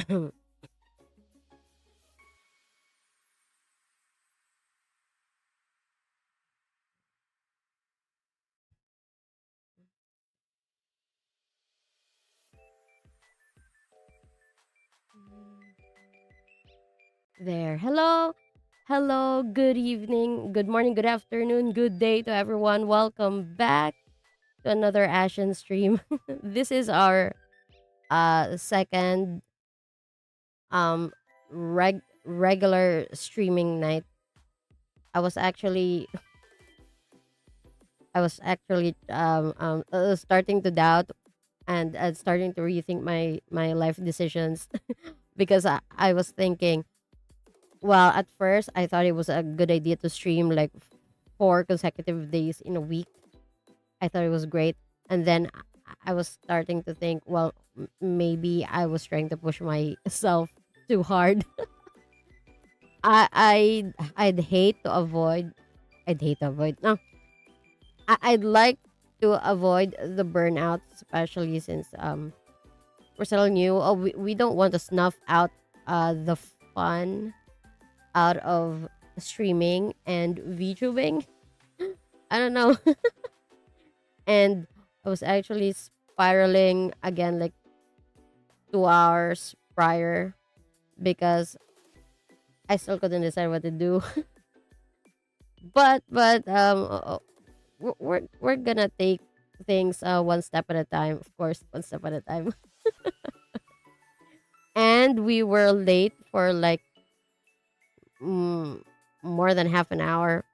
There. Hello. Hello. Good evening. Good morning. Good afternoon. Good day to everyone. Welcome back to another Ashen stream. This is our second um regular streaming night. I was actually starting to doubt and starting to rethink my life decisions because I was thinking, well, at first I thought it was a good idea to stream like 4 consecutive days in a week. I thought it was great. And then I was starting to think, well, maybe I was trying to push myself too hard. I'd hate to avoid. I'd hate to avoid. No, I'd like to avoid the burnout, especially since we're still new. Oh, we don't want to snuff out the fun out of streaming and VTubing. I don't know. And I was actually spiraling again like 2 hours prior because I still couldn't decide what to do. But we're gonna take things one step at a time, of course, one step at a time. And we were late for like mm, more than half an hour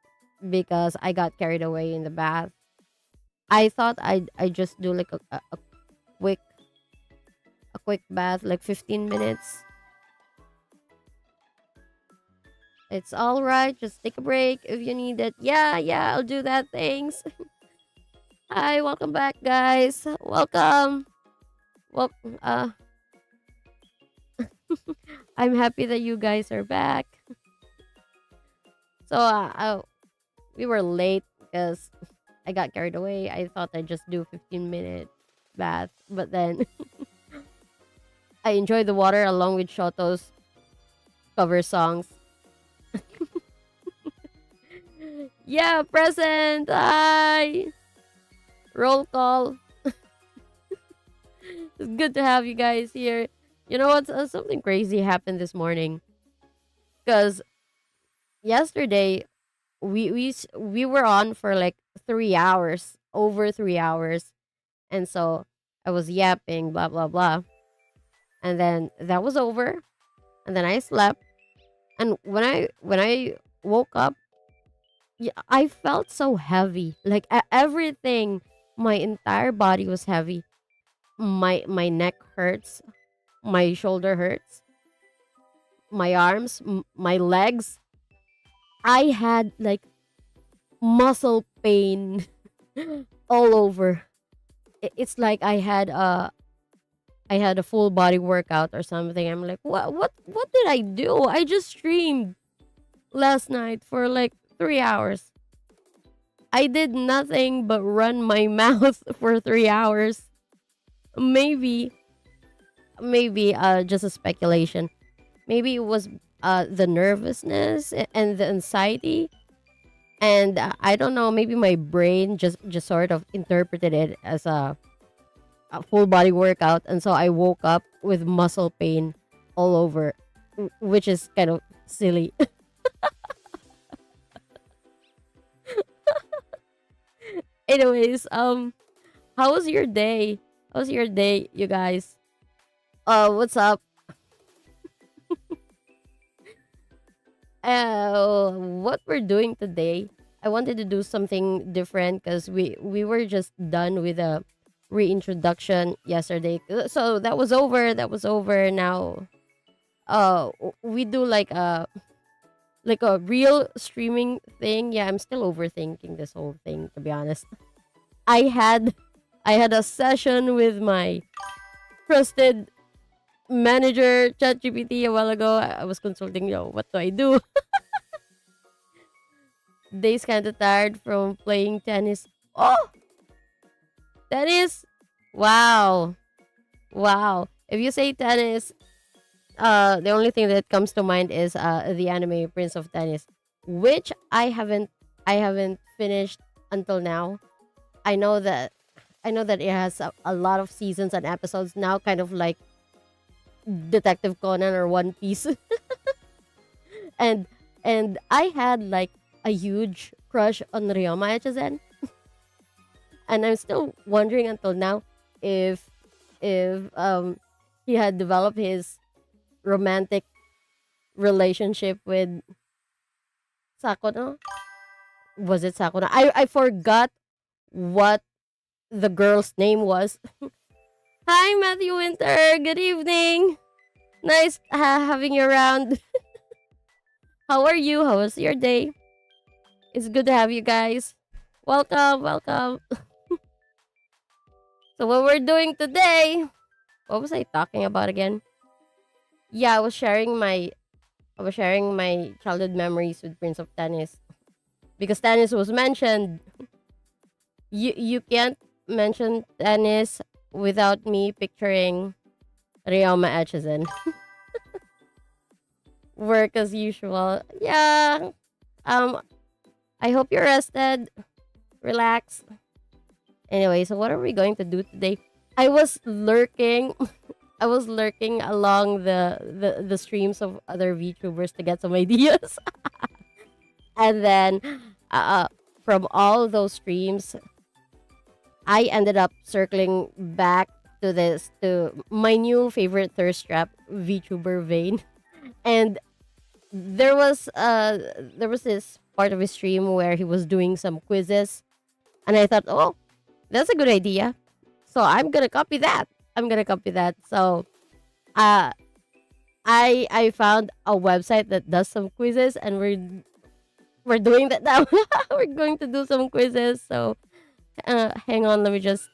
because I got carried away in the bath. I thought I just do like quick a quick bath, like 15 minutes. It's all right. Just take a break if you need it. Yeah, yeah, I'll do that. Thanks. Hi, welcome back, guys. Welcome. Well, I'm happy that you guys are back. So, we were late because I got carried away. I thought I'd just do 15-minute bath, but then I enjoyed the water along with Shoto's cover songs. Yeah, present. Hi. Roll call. It's good to have you guys here. You know what? Something crazy happened this morning. Because yesterday we were on for like 3 hours, over 3 hours, and so I was yapping, blah blah blah, and then that was over, and then I slept, and when I woke up, yeah, I felt so heavy, like everything, my entire body was heavy. My neck hurts, my shoulder hurts, my arms, my legs. I had like muscle pain all over. It's like I had a full body workout or something. I'm like, what did I do? I just streamed last night for like 3 hours. I did nothing but run my mouth for 3 hours. Maybe just a speculation. Maybe it was the nervousness and the anxiety, and I don't know, maybe my brain just sort of interpreted it as a full body workout, and so I woke up with muscle pain all over, which is kind of silly. Anyways, how was your day? How was your day, you guys? What's up? What we're doing today, I wanted to do something different because we were just done with a reintroduction yesterday. So that was over. That was over. Now, we do like a real streaming thing. Yeah, I'm still overthinking this whole thing, to be honest. I had I had a session with my trusted manager ChatGPT a while ago. I was consulting, what do I do? Days kind of tired from playing tennis. Oh, tennis! Wow. Wow. If you say tennis, the only thing that comes to mind is the anime Prince of Tennis, which I haven't finished until now. I know that I know that it has a lot of seasons and episodes now, kind of like Detective Conan or One Piece. and and I had like a huge crush on Ryoma Echizen, and I'm still wondering until now if if he had developed his romantic relationship with Sakuno. Was it Sakuno? I forgot what the girl's name was. Hi, Matthew Winter. Good evening. Nice having you around. How are you? How was your day? It's good to have you guys. Welcome, welcome. So what we're doing today? What was I talking about again? Yeah, I was sharing my childhood memories with Prince of Tennis because tennis was mentioned. You can't mention tennis without me picturing Ryoma Echizen. Work as usual. Yeah. Um I hope you're rested. Relax. Anyway, so what are we going to do today? I was lurking I was lurking along the streams of other VTubers to get some ideas. And then from all those streams, I ended up circling back to my new favorite thirst trap VTuber Vane. And there was this part of his stream where he was doing some quizzes, and I thought, oh, that's a good idea. So I'm gonna copy that. So uh I found a website that does some quizzes, and we're doing that now. We're going to do some quizzes. So hang on, let me just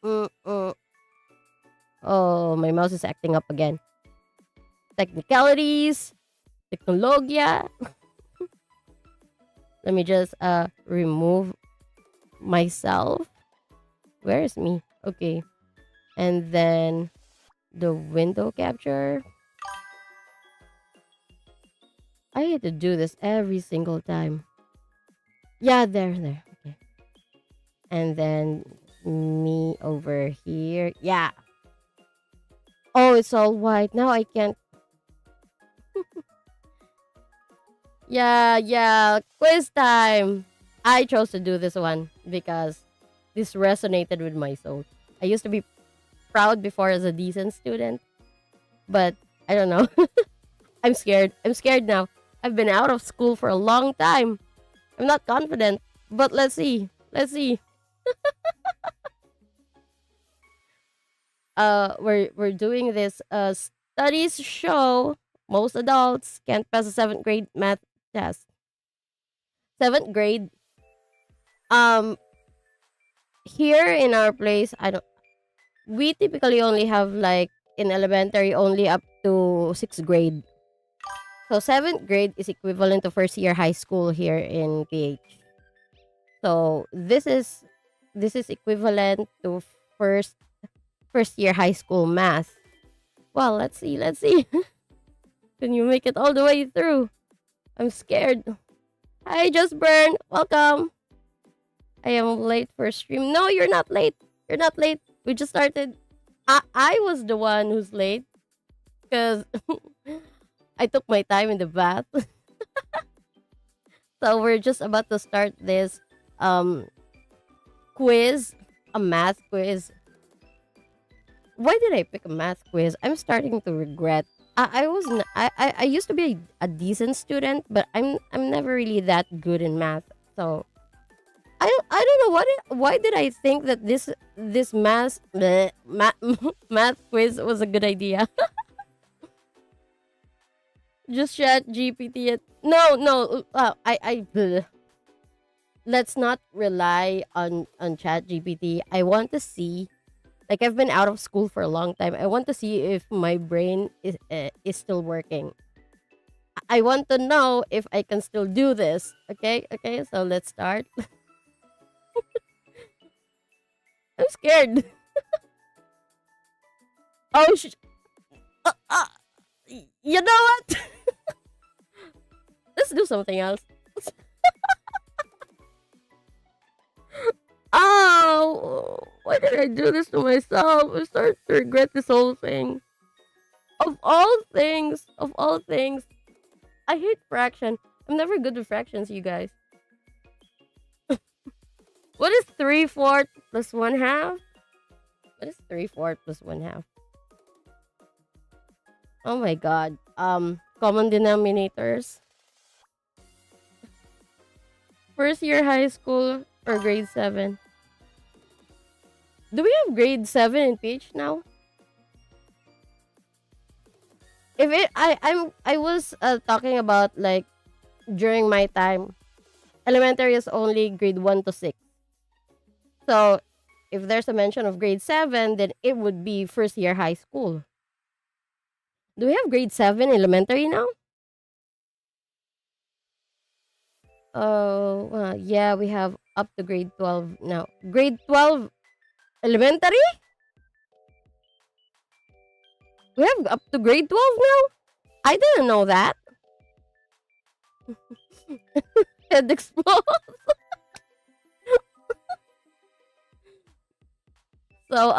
mm, mm. Oh, my mouse is acting up again. Technicalities, technologia. Let me just remove myself. Where is me? Okay. And then the window capture. I had to do this every single time. Yeah, there. Okay. And then me over here. Yeah. Oh, it's all white. Now I can't. Yeah. Quiz time. I chose to do this one because this resonated with my soul. I used to be proud before as a decent student, but I don't know. I'm scared. I'm scared now. I've been out of school for a long time. I'm not confident, but let's see. Let's see. We're doing this studies show most adults can't pass a 7th grade math test. 7th grade, um here in our place, I don't we typically only have like in elementary only up to 6th grade. So 7th grade is equivalent to first year high school here in PH. So this is equivalent to first first year high school math. Well, let's see. Let's see. Can you make it all the way through? I'm scared. Hi, Just Burn. Welcome. I am late for stream. No, you're not late. You're not late. We just started. I was the one who's late because I took my time in the bath. So we're just about to start this um quiz, a math quiz. Why did I pick a math quiz? I'm starting to regret. I was n- I used to be a decent student, but I'm never really that good in math. So I don't know why did I think that this math quiz was a good idea. Just chat GPT it. No. Let's not rely on chat GPT. I want to see, like, I've been out of school for a long time. I want to see if my brain is still working. I want to know if I can still do this. Okay. So let's start. I'm scared. Oh, you know what? Let's do something else. Oh, why did I do this to myself? I start to regret this whole thing. Of all things, I hate fraction. I'm never good with fractions, you guys. What is 3/4 plus 1/2? What is 3/4 plus 1/2? Oh my god. Common denominators. First year high school or grade 7? Do we have grade 7 in PH now? If it I was talking about like during my time. Elementary is only grade 1 to 6. So, if there's a mention of grade 7, then it would be first year high school. Do we have grade 7 elementary now? Oh, yeah, we have up to grade 12 now. Grade 12 elementary? We have up to grade 12 now? I didn't know that. Head explode. So,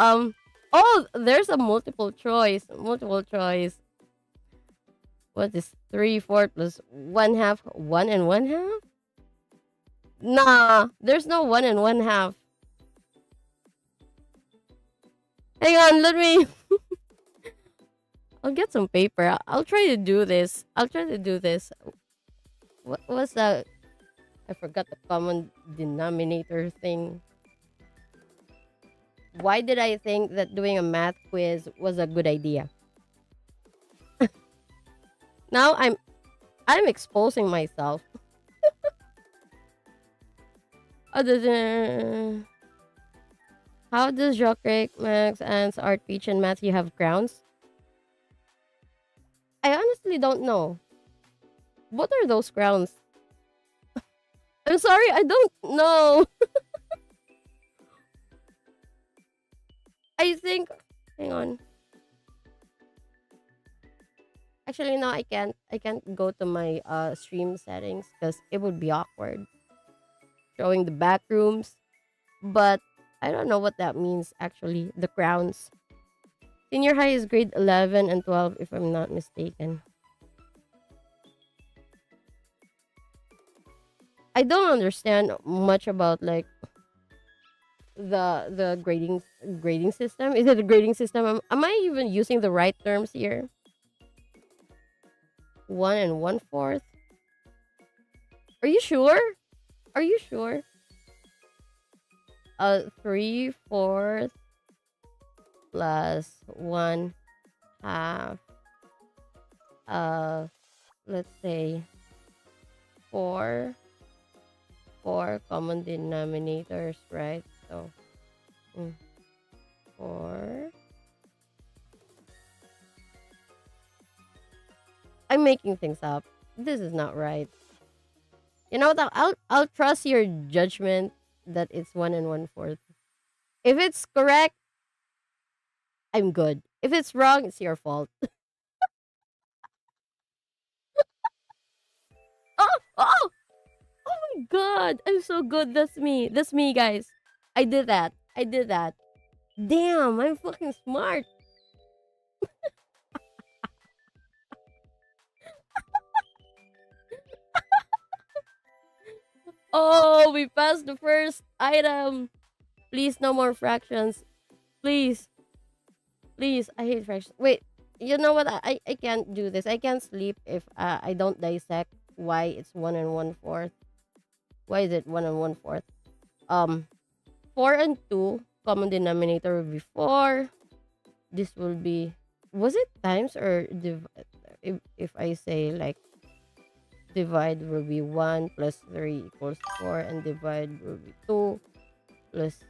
oh, there's a multiple choice. Multiple choice. What is 3/4 plus 1/2? 1 and 1/2? Nah, there's no 1 and 1/2. Hang on, let me. I'll get some paper. I'll try to do this. I'll try to do this. What was that? I forgot the common denominator thing. Why did I think that doing a math quiz was a good idea? Now I'm exposing myself. Other than how does Jockrick, Max, Ants, Art, Peach, and Matthew have crowns? I honestly don't know. What are those crowns? I'm sorry, I don't know. I think. Hang on. Actually, no, I can't. I can't go to my stream settings because it would be awkward showing the back rooms. But I don't know what that means. Actually, the crowns. Senior high is grade 11 and 12, if I'm not mistaken. I don't understand much about like the grading system. Is it a grading system? Am I even using the right terms here? 1 and 1/4. Are you sure? Are you sure? 3/4 plus 1/2. Uh, let's say 4. 4 common denominators, right? So, mm, 4. I'm making things up. This is not right. You know what? I'll trust your judgment that it's 1 and 1/4. If it's correct, I'm good. If it's wrong, it's your fault. Oh, oh, oh my god! I'm so good. That's me. That's me, guys. I did that. I did that. Damn, I'm fucking smart. Oh, we passed the first item. Please, no more fractions. Please, please. I hate fractions. Wait, you know what? I can't do this. I can't sleep if I don't dissect why it's 1 and 1/4. Why is it 1 and 1/4? Um, 4 and 2 common denominator will be 4. This will be, was it times or if I say like divide will be 1 plus 3 equals 4 and divide will be 2 plus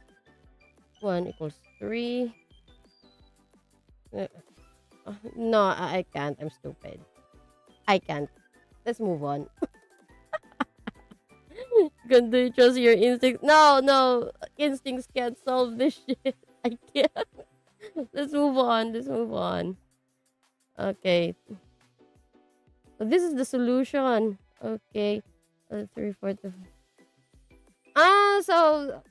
1 equals 3. No, I can't. I'm stupid. I can't. Let's move on. Do you trust your instincts? No, no. Instincts can't solve this shit. I can't. Let's move on. Let's move on. Okay. So this is the solution. Okay. Three, four, two. So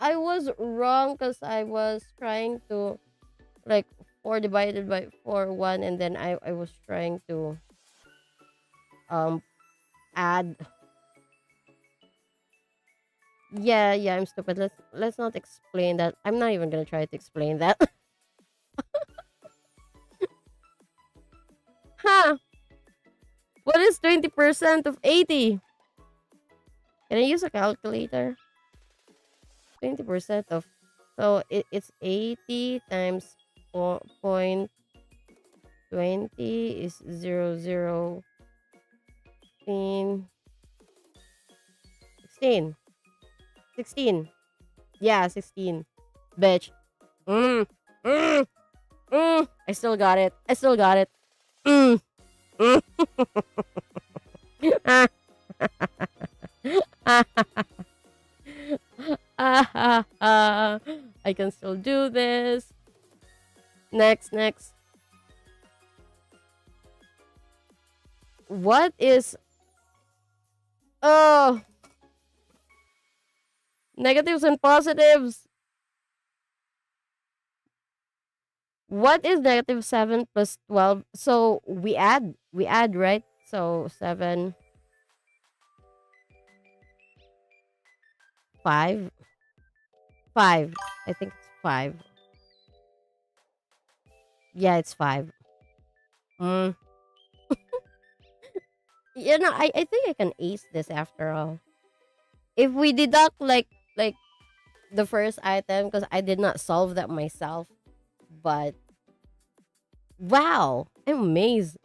I was wrong because I was trying to like 4 divided by 4 1, and then I was trying to um add. Yeah, I'm stupid. Let's not explain that. I'm not even gonna try to explain that. Huh? What is 20% of 80? Can I use a calculator? 20% of, so it's 80 times point 20 is 16. 16. 16. Yeah, 16. Bitch. Mm, mm, I still got it. I still got it. Mm, mm. Ah, ah, I can still do this. Next, next. What is, oh, negatives and positives? What is negative 7 plus 12? So we add, right? So 7, 5, 5. I think it's 5. Yeah, it's 5. Mm. I think I can ace this after all. If we deduct like the first item, because I did not solve that myself, but wow, I'm amazed.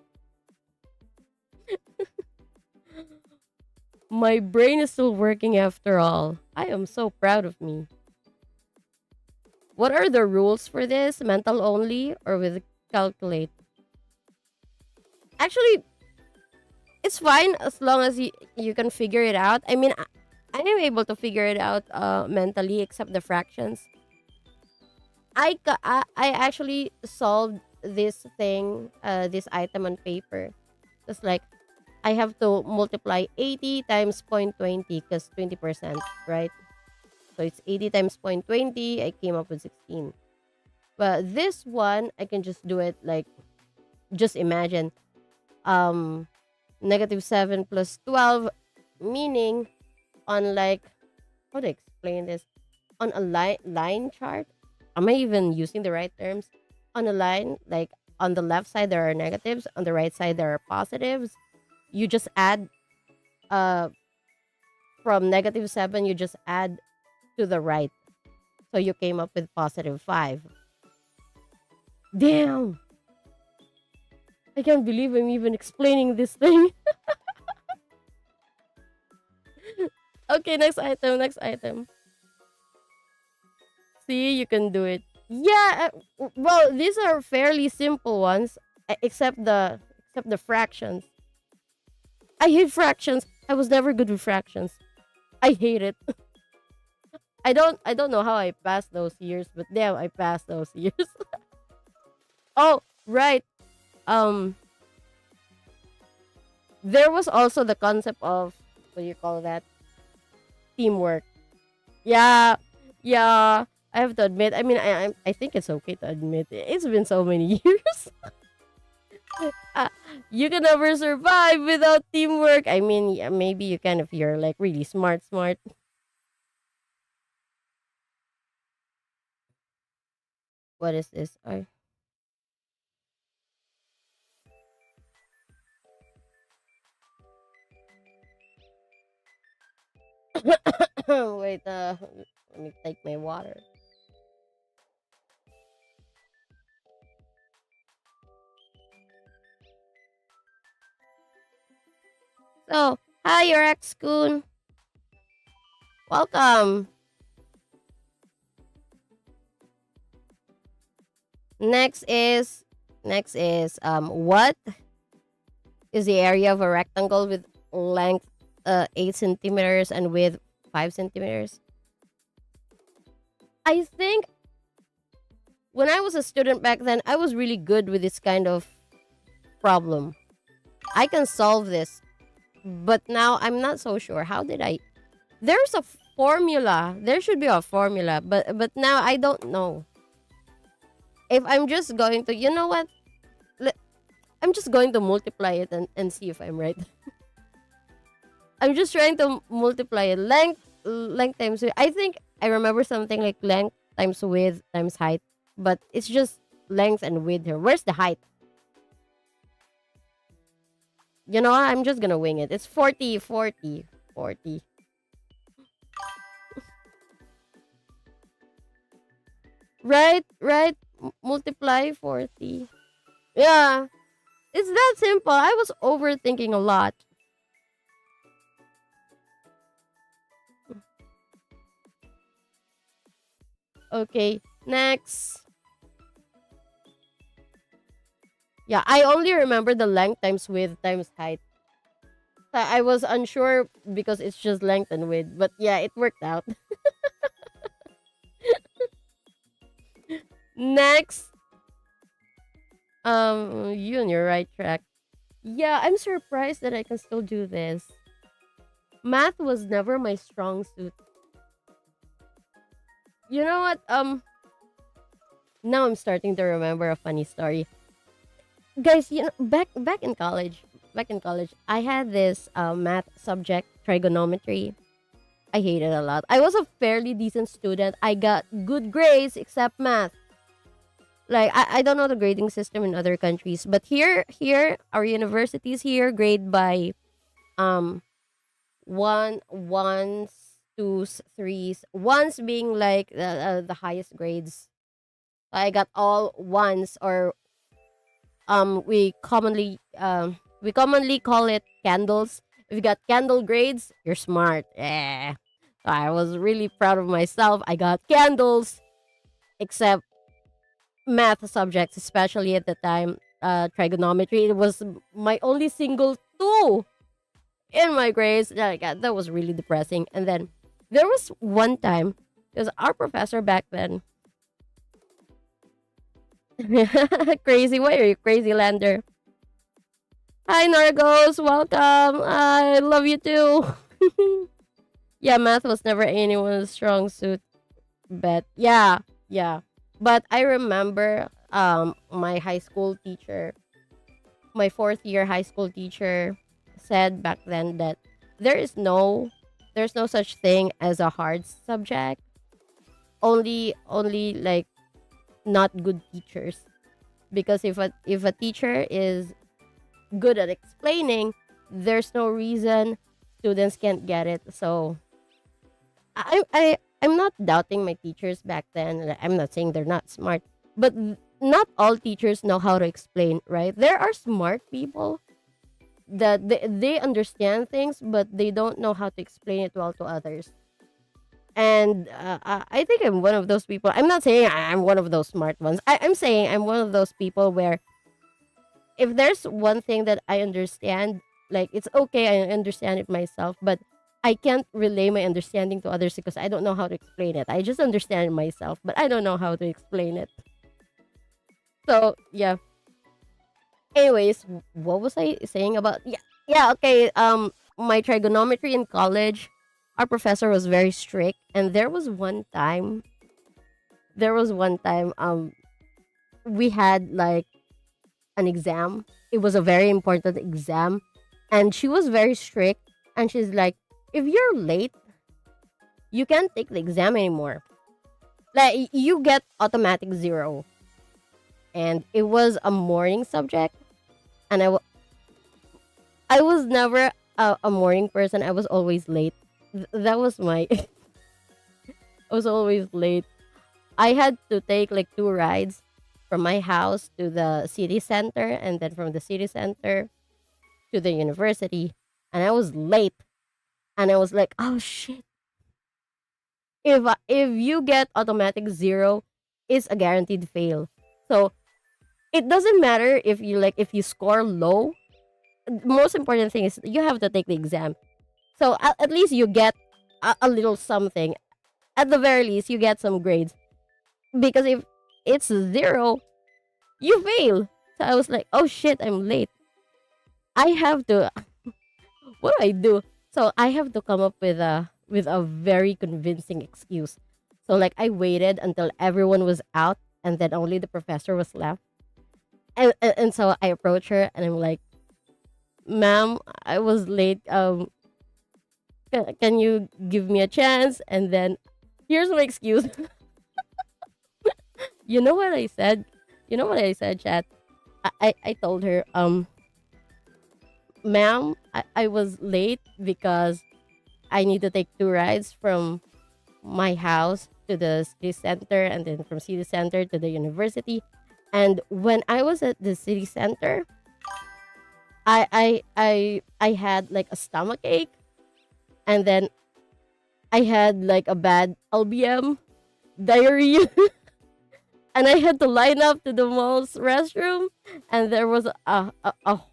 My brain is still working after all. I am so proud of me. What are the rules for this? Mental only or with calculate? Actually, it's fine as long as you can figure it out. I mean, I am able to figure it out mentally, except the fractions. I actually solved this thing, this item on paper. It's like I have to multiply 80 times 0.20 because 20%, right? So it's 80 times 0.20. I came up with 16. But this one, I can just do it like, just imagine. Um, negative 7 plus 12, meaning on like, how to explain this? On a line chart, am I even using the right terms? On a line, like on the left side there are negatives, on the right side there are positives. You just add, uh from negative 7, you just add to the right. So you came up with positive 5. Damn! I can't believe I'm even explaining this thing. Okay, next item, next item. See, you can do it. Yeah, well, these are fairly simple ones, except the fractions. I hate fractions. I was never good with fractions. I hate it. I don't know how I passed those years, but damn, I passed those years. Oh, right. Um there was also the concept of, what do you call that? Teamwork. Yeah. Yeah. I have to admit. I mean, I think it's okay to admit it's been so many years. uh, you can never survive without teamwork. I mean, yeah, maybe you can if you're like really smart, smart. What is this? Wait, let me take my water. So, hi, your ex Kun. Welcome. Next is what is the area of a rectangle with length 8 centimeters and width 5 centimeters? I think when I was a student back then, I was really good with this kind of problem. I can solve this, but now I'm not so sure. How did I? There's a formula. There should be a formula, but now I don't know. If I'm just going to, you know what? Le- I'm just going to multiply it and see if I'm right. I'm just trying to multiply it. Length times width. I think I remember something like length times width times height, but it's just length and width here. Where's the height? You know what? I'm just gonna wing it. It's 40, 40, 40. Right, right. Multiply 40. Yeah, it's that simple. I was overthinking a lot. Okay, next. Yeah, I only remember the length times width times height. I was unsure because it's just length and width, but yeah, it worked out. Next, you on your right track. Yeah, I'm surprised that I can still do this. Math was never my strong suit. You know what? Now I'm starting to remember a funny story. Guys, you know, back in college, I had this math subject, trigonometry. I hated it a lot. I was a fairly decent student. I got good grades except math. Like I don't know the grading system in other countries, but here our universities here grade by um ones, twos, threes. Ones being like the highest grades. I got all ones, or we commonly call it candles. If you got candle grades, you're smart. Yeah. I was really proud of myself. I got candles, except math subjects, especially at the time, trigonometry. It was my only single two in my grades. That was really depressing. And then there was one time, because our professor back then, crazy, why are you crazy, Lander? Hi, Nargos, welcome. I love you too. Yeah, math was never anyone's strong suit. But yeah, yeah. But I remember my high school teacher, my fourth year high school teacher said back then that there is no there's no such thing as a hard subject. Only like not good teachers. Because if a teacher is good at explaining, there's no reason students can't get it. So I'm not doubting my teachers back then. I'm not saying they're not smart, but not all teachers know how to explain, right? There are smart people that they understand things, but they don't know how to explain it well to others. And I think I'm one of those people. I'm not saying I'm one of those smart ones. I'm saying I'm one of those people where if there's one thing that I understand, like it's okay, I understand it myself, but I can't relay my understanding to others because I don't know how to explain it. I just understand it myself, but I don't know how to explain it. So yeah. Anyways, what was I saying about? Yeah. Okay. My trigonometry in college, our professor was very strict, and there was one time we had like an exam. It was a very important exam, and she was very strict. And she's like, if you're late, you can't take the exam anymore. Like you get automatic zero. And it was a morning subject, and I was never a morning person. I was always late. That was my. I was always late. I had to take like two rides from my house to the city center, and then from the city center to the university, and I was late. And I was like, oh shit! If you get automatic zero, it's a guaranteed fail. So it doesn't matter if you score low. The most important thing is you have to take the exam. So at least you get a little something. At the very least, you get some grades. Because it's a zero, you fail. So I was like, oh shit, I'm late. I have to what do I do? So I have to come up with a very convincing excuse. So like I waited until everyone was out and then only the professor was left. And so I approach her and I'm like, "Ma'am, I was late. Can you give me a chance?" And then here's my excuse. You know what I said? You know what I said, chat? I told her, "Ma'am, I was late because I need to take two rides from my house to the city center and then from city center to the university. And when I was at the city center, I had like a stomach ache, and then I had like a bad LBM, diarrhea, and I had to line up to the mall's restroom, and there was a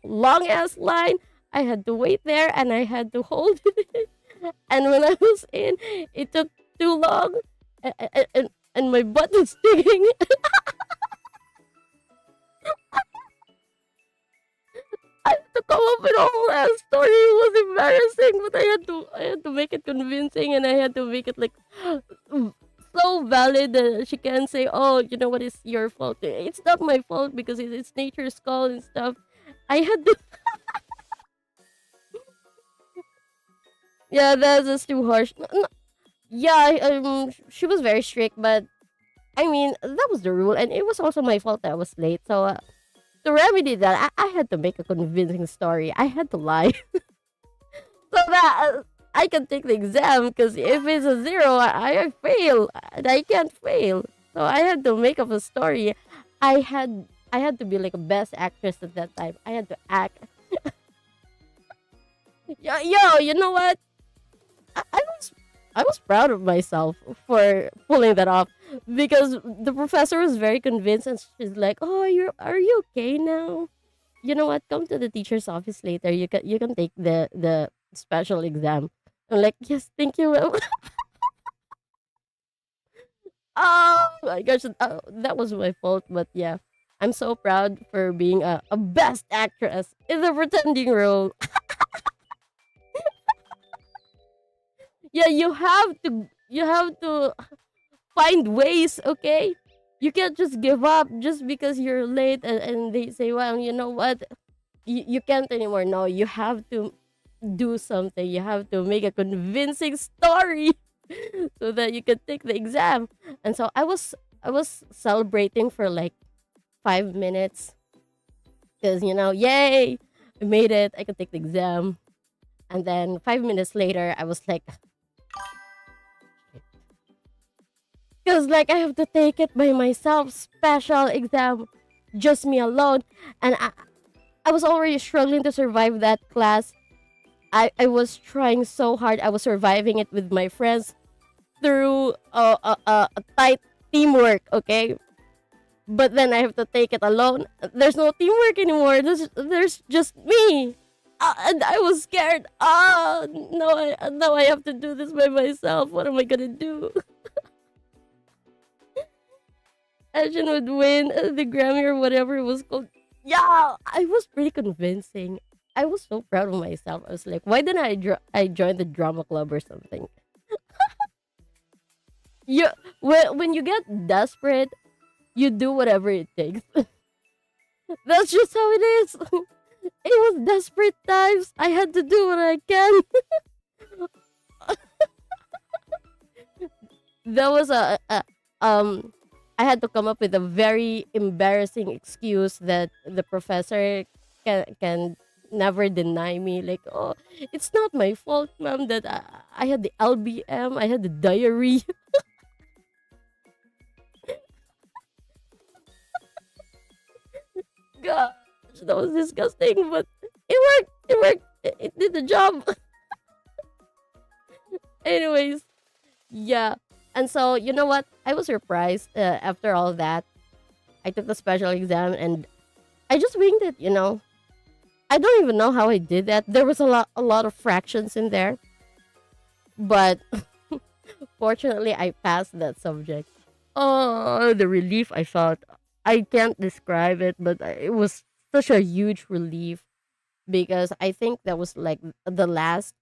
long ass line. I had to wait there, and I had to hold it. And when I was in, it took too long, and my butt was stinging. I had to come up with a whole ass story. It was embarrassing, but I had to make it convincing, and I had to make it like so valid that she can say, "Oh, you know what? It's your fault." It's not my fault because it's nature's call and stuff. I had to, yeah, that's just too harsh. Yeah, she was very strict, but I mean that was the rule, and it was also my fault that I was late. So to remedy that, I had to make a convincing story. I had to lie so that I can take the exam. Because if it's a zero, I fail, and I can't fail. So I had to make up a story. I had to be like a best actress at that time. I had to act. Yo, you know what? I was proud of myself for pulling that off because the professor was very convinced and she's like, "Oh, are you okay now? You know what? Come to the teacher's office later. You can take the special exam." I'm like, "Yes, thank you, ma'am." Oh my gosh, that was my fault, but yeah. I'm so proud for being a best actress in the pretending role. Yeah, you have to find ways, okay? You can't just give up just because you're late and they say, well, you know what? You can't anymore. No, you have to do something. You have to make a convincing story so that you can take the exam. And so I was celebrating for like 5 minutes because yay, I made it. I could take the exam. And then 5 minutes later, I was like, because like I have to take it by myself, special exam, just me alone, and I was already struggling to survive that class. I was trying so hard. I was surviving it with my friends through a tight teamwork. Okay, but then I have to take it alone. There's no teamwork anymore. There's just me. And I was scared. No, now I have to do this by myself. What am I gonna do? Asian would win the Grammy or whatever it was called. Yeah, I was pretty convincing. I was so proud of myself. I was like, why didn't I join the drama club or something? You when you get desperate, you do whatever it takes. That's just how it is. It was desperate times. I had to do what I can. There was um I had to come up with a very embarrassing excuse that the professor can never deny me. Like, oh, it's not my fault, ma'am, that I had the LBM, I had the diarrhea. Gosh, that was disgusting, but it worked. It worked. It did the job. Anyways, yeah. And so, you know what? I was surprised after all that. I took the special exam and I just winged it. I don't even know how I did that. There was a lot of fractions in there, but fortunately I passed that subject. Oh, the relief I felt. I can't describe it, but it was such a huge relief because I think that was like the last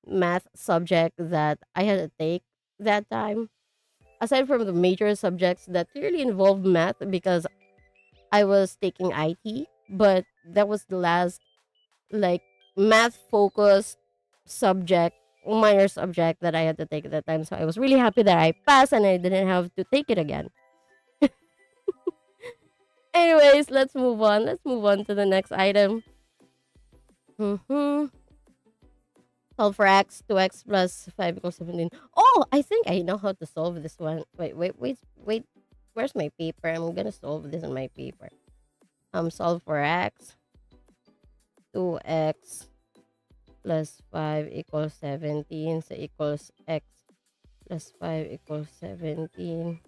math subject that I had to take that time. Aside from the major subjects that clearly involved math because I was taking IT, but that was the last like math focused subject, minor subject that I had to take at that time. So I was really happy that I passed and I didn't have to take it again. Anyways, let's move on. Let's move on to the next item. Mm-hmm. Solve for x, 2x plus 5 equals 17. Oh, I think I know how to solve this one. Wait. Where's my paper? I'm gonna solve this on my paper. Solve for x, 2x plus 5 equals 17. So equals x plus 5 equals 17.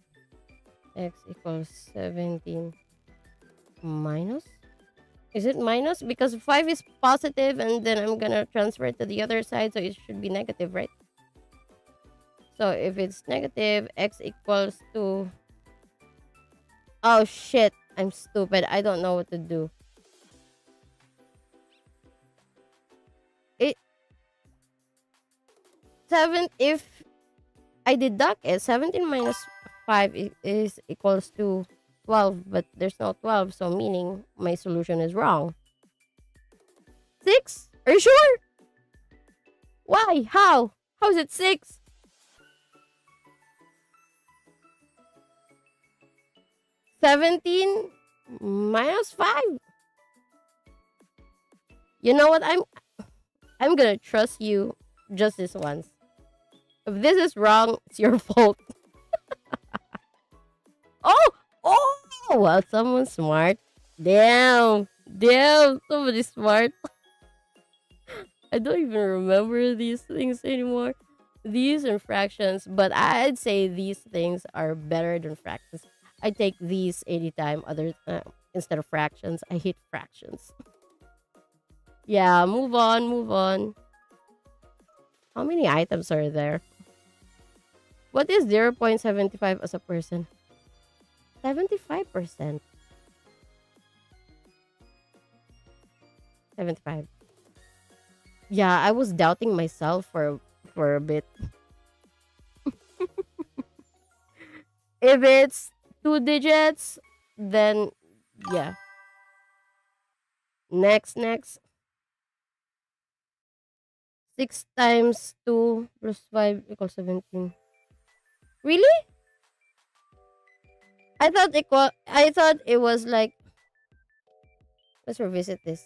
X equals 17 minus. Is it minus? Because 5 is positive and then I'm gonna transfer it to the other side, so it should be negative, right? So if it's negative, x equals to... Oh shit, I'm stupid. I don't know what to do. It 7 if I deduct it, 17 minus 5 is equals to 12, but there's no 12, so meaning my solution is wrong. 6? Are you sure? Why? How? How is it 6? 17 minus 5? You know what? I'm gonna trust you just this once. If this is wrong, it's your fault. Oh! Oh! Well, someone's smart. Damn, somebody's smart. I don't even remember these things anymore. These and fractions, but I'd say these things are better than fractions. I take these anytime other instead of fractions. I hate fractions. Yeah, move on, move on. How many items are there? What is 0.75 as a person? 75%. 75. Yeah, I was doubting myself for a bit. If it's two digits, then yeah. Next. 6 times 2 plus 5 equals 17. Really? I thought it was like, let's revisit this.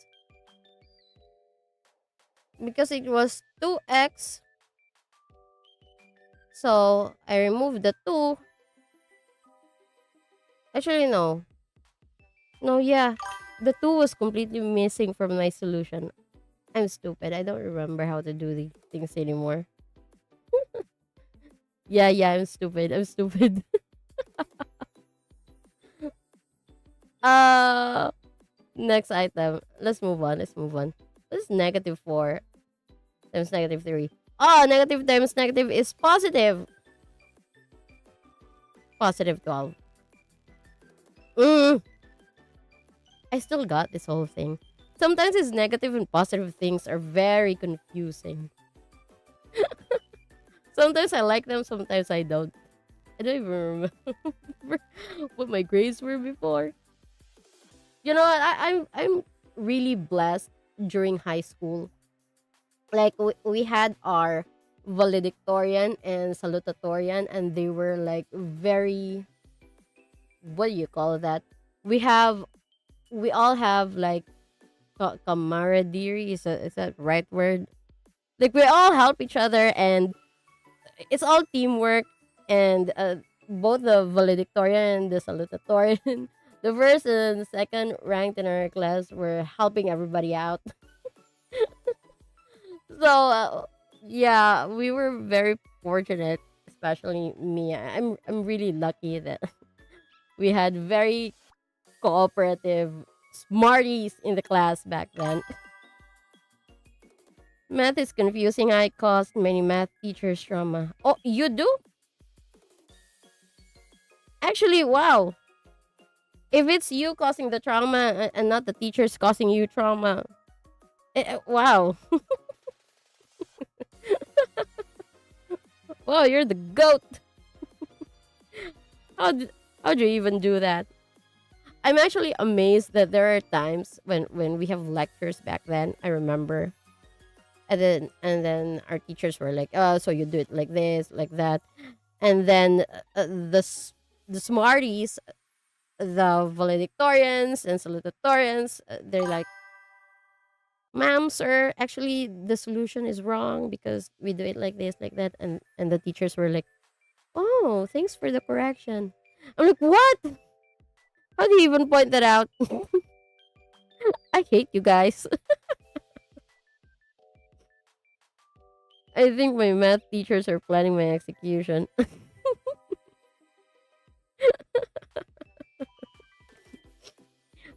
Because it was 2x. So I removed the 2. Actually no. No, yeah. The 2 was completely missing from my solution. I'm stupid. I don't remember how to do these things anymore. Yeah, I'm stupid. I'm stupid. uh Next item. Let's move on. What is negative 4 times negative 3? Oh, negative times negative is positive. Positive 12. Mm, I still got this whole thing. Sometimes these negative and positive things are very confusing. Sometimes I like them, sometimes I don't. I don't even remember what my grades were before. You know what? I'm really blessed during high school. Like we had our valedictorian and salutatorian, and they were like very, what do you call that? We have we all have like camaraderie. Is that right word? Like we all help each other, and it's all teamwork. And both the valedictorian and the salutatorian, the first and the second ranked in our class, were helping everybody out. So yeah, we were very fortunate, especially me. I'm really lucky that we had very cooperative smarties in the class back then. Math is confusing. I caused many math teachers trauma. Oh, you do? Actually, wow. If it's you causing the trauma and not the teachers causing you trauma, wow. Wow, you're the goat. How did, how'd you even do that? I'm actually amazed that there are times when we have lectures back then. I remember, and then our teachers were like, "Oh, so you do it like this, like that," and then the smarties, the valedictorians and salutatorians, they're like, "Ma'am, sir, actually the solution is wrong because we do it like this, like that," and the teachers were like, "Oh, thanks for the correction." I'm like, "What? How do you even point that out?" I hate you guys. I think my math teachers are planning my execution. I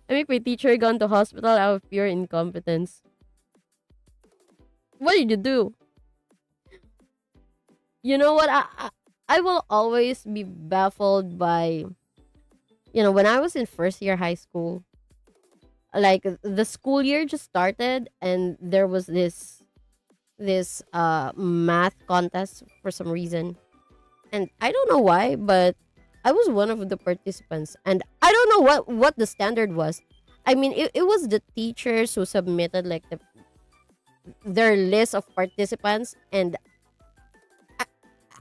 think my teacher gone to hospital out of pure incompetence. What did you do? You know what? I will always be baffled by, when I was in first year high school, like the school year just started and there was this math contest for some reason. And I don't know why, but I was one of the participants and I don't know what the standard was. I mean, it was the teachers who submitted like their list of participants, and I,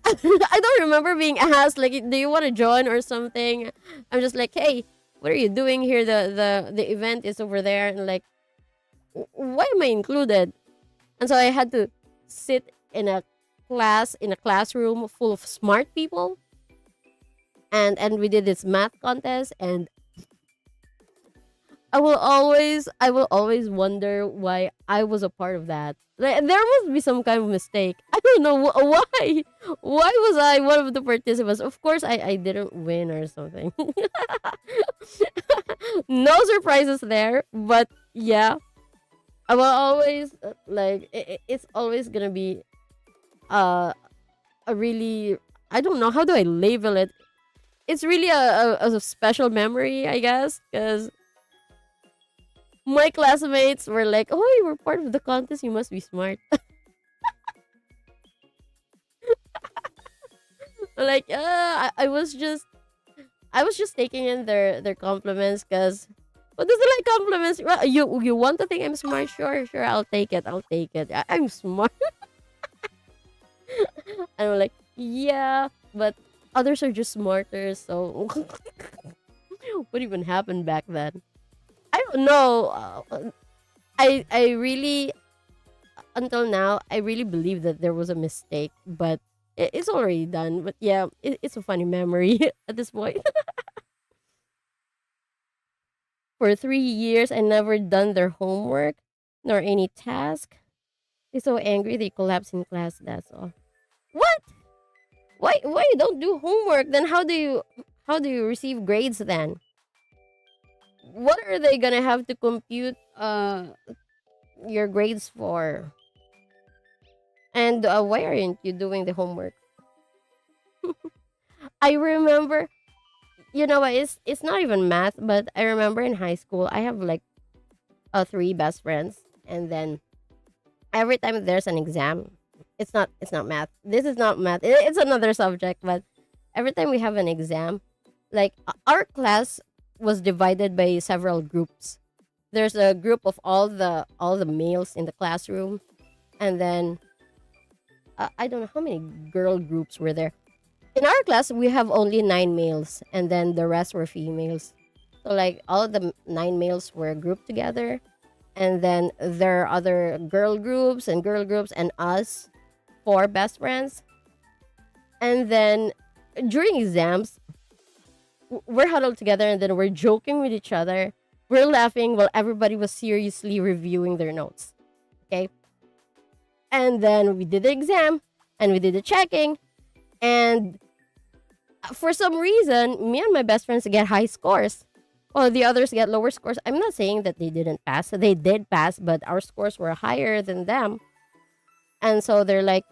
I don't remember being asked like, do you want to join or something. I'm just like, hey, what are you doing here? The event is over there, and like, why am I included? And so I had to sit in a classroom full of smart people, and we did this math contest, and I will always wonder why I was a part of that. Like, there must be some kind of mistake. I don't know why. Why was I one of the participants? Of course, I didn't win or something. No surprises there, but yeah, I will always like it's always gonna be uh a really, I don't know how do I label it. It's really a special memory, I guess, because my classmates were like, "Oh, you were part of the contest. You must be smart." Like, I was just taking in their compliments because what does it like compliments? Well, you want to think I'm smart? Sure, sure, I'll take it. I'll take it. I'm smart. And I'm like, yeah, but others are just smarter. So, what even happened back then? I don't know. I really, until now, I really believe that there was a mistake, but it's already done. But yeah, it's a funny memory at this point. For 3 years, I never done their homework nor any task. They're so angry they collapse in class. That's all. What? Why you don't do homework? Then how do you receive grades then? What are they gonna have to compute your grades for? And why aren't you doing the homework? I remember, what? It's not even math, but I remember in high school I have like three best friends, and then every time there's an exam, it's not math. This is not math. It's another subject, but every time we have an exam, like our class was divided by several groups. There's a group of all the males in the classroom, and then I don't know how many girl groups were there. In our class, we have only nine males, and then the rest were females. So like all of the nine males were grouped together, and then there are other girl groups, and us, four best friends. And then during exams, we're huddled together, and then we're joking with each other. We're laughing while everybody was seriously reviewing their notes. Okay, and then we did the exam, and we did the checking, and for some reason, me and my best friends get high scores. Well, the others get lower scores. I'm not saying that they didn't pass. They did pass, but our scores were higher than them. And so they're like,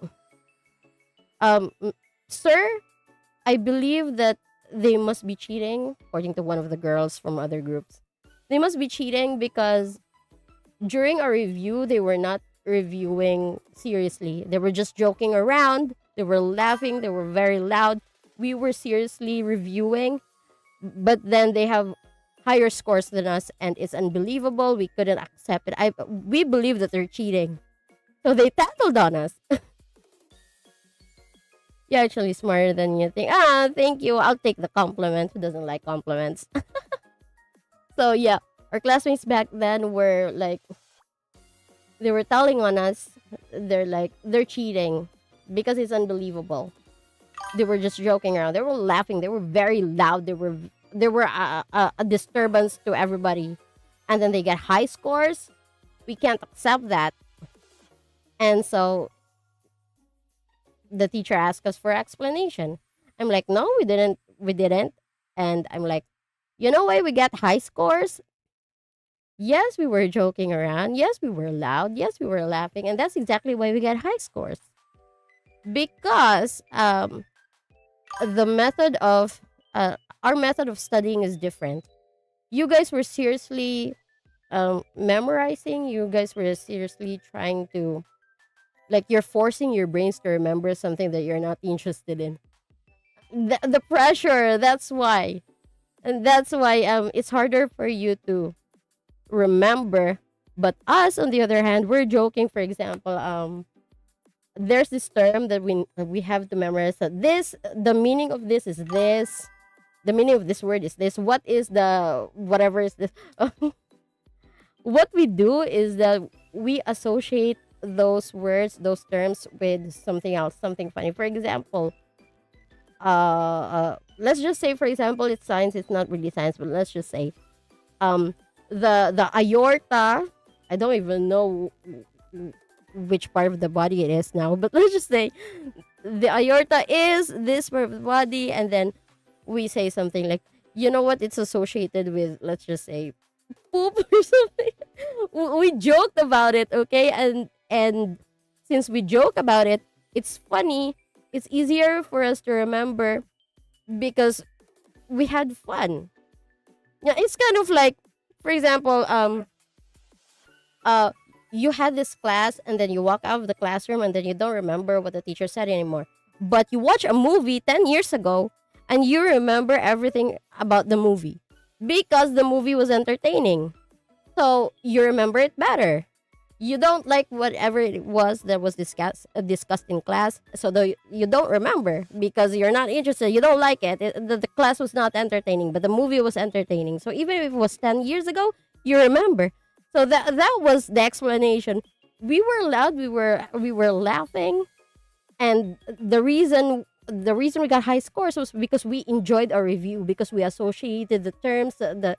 um, sir, I believe that they must be cheating, according to one of the girls from other groups. They must be cheating because during a review, they were not reviewing seriously. They were just joking around. They were laughing. They were very loud. We were seriously reviewing, but then they have higher scores than us, and it's unbelievable. We couldn't accept it. We believe that they're cheating, so they tattled on us. You're actually smarter than you think. Ah, thank you. I'll take the compliment. Who doesn't like compliments? So yeah, our classmates back then were like, they were telling on us. They're like, they're cheating because it's unbelievable. They were just joking around. They were laughing. They were very loud. They were a disturbance to everybody, and then they get high scores. We can't accept that, and so the teacher asked us for explanation. I'm like, no, we didn't, and I'm like, you know why we get high scores? Yes, we were joking around. Yes, we were loud. Yes, we were laughing, and that's exactly why we get high scores. Because the method of our method of studying is different. You guys were seriously memorizing. You guys were seriously trying to, like, you're forcing your brains to remember something that you're not interested in. The pressure. That's why, and that's why it's harder for you to remember. But us, on the other hand, we're joking. For example, there's this term that we have to memorize, that this, the meaning of this is this, the meaning of this word is this, what is the whatever is this. What we do is that we associate those words, those terms, with something else, something funny. For example, let's just say, for example, it's science. It's not really science, but let's just say the aorta, I don't even know which part of the body it is now, but let's just say the aorta is this part of the body, and then we say something like, you know what, it's associated with, let's just say, poop or something. We joked about it, okay? And since we joke about it, it's funny. It's easier for us to remember because we had fun. Yeah, it's kind of like, for example, you had this class and then you walk out of the classroom and then you don't remember what the teacher said anymore. But you watch a movie 10 years ago and you remember everything about the movie because the movie was entertaining. So you remember it better. You don't like whatever it was that was discussed in class, so you don't remember because you're not interested. You don't like it. The class was not entertaining, but the movie was entertaining. So even if it was 10 years ago, you remember. So that was the explanation. We were loud. We were laughing, and the reason we got high scores was because we enjoyed our review, because we associated the terms, the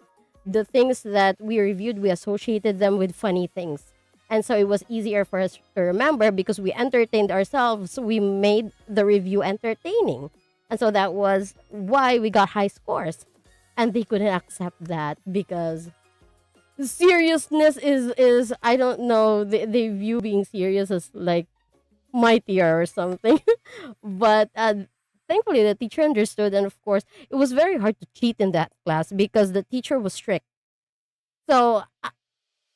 things that we reviewed, we associated them with funny things. And so it was easier for us to remember because we entertained ourselves. We made the review entertaining. And so that was why we got high scores. And they couldn't accept that because seriousness is I don't know, they view being serious as like mightier or something. But thankfully the teacher understood, and of course it was very hard to cheat in that class because the teacher was strict. So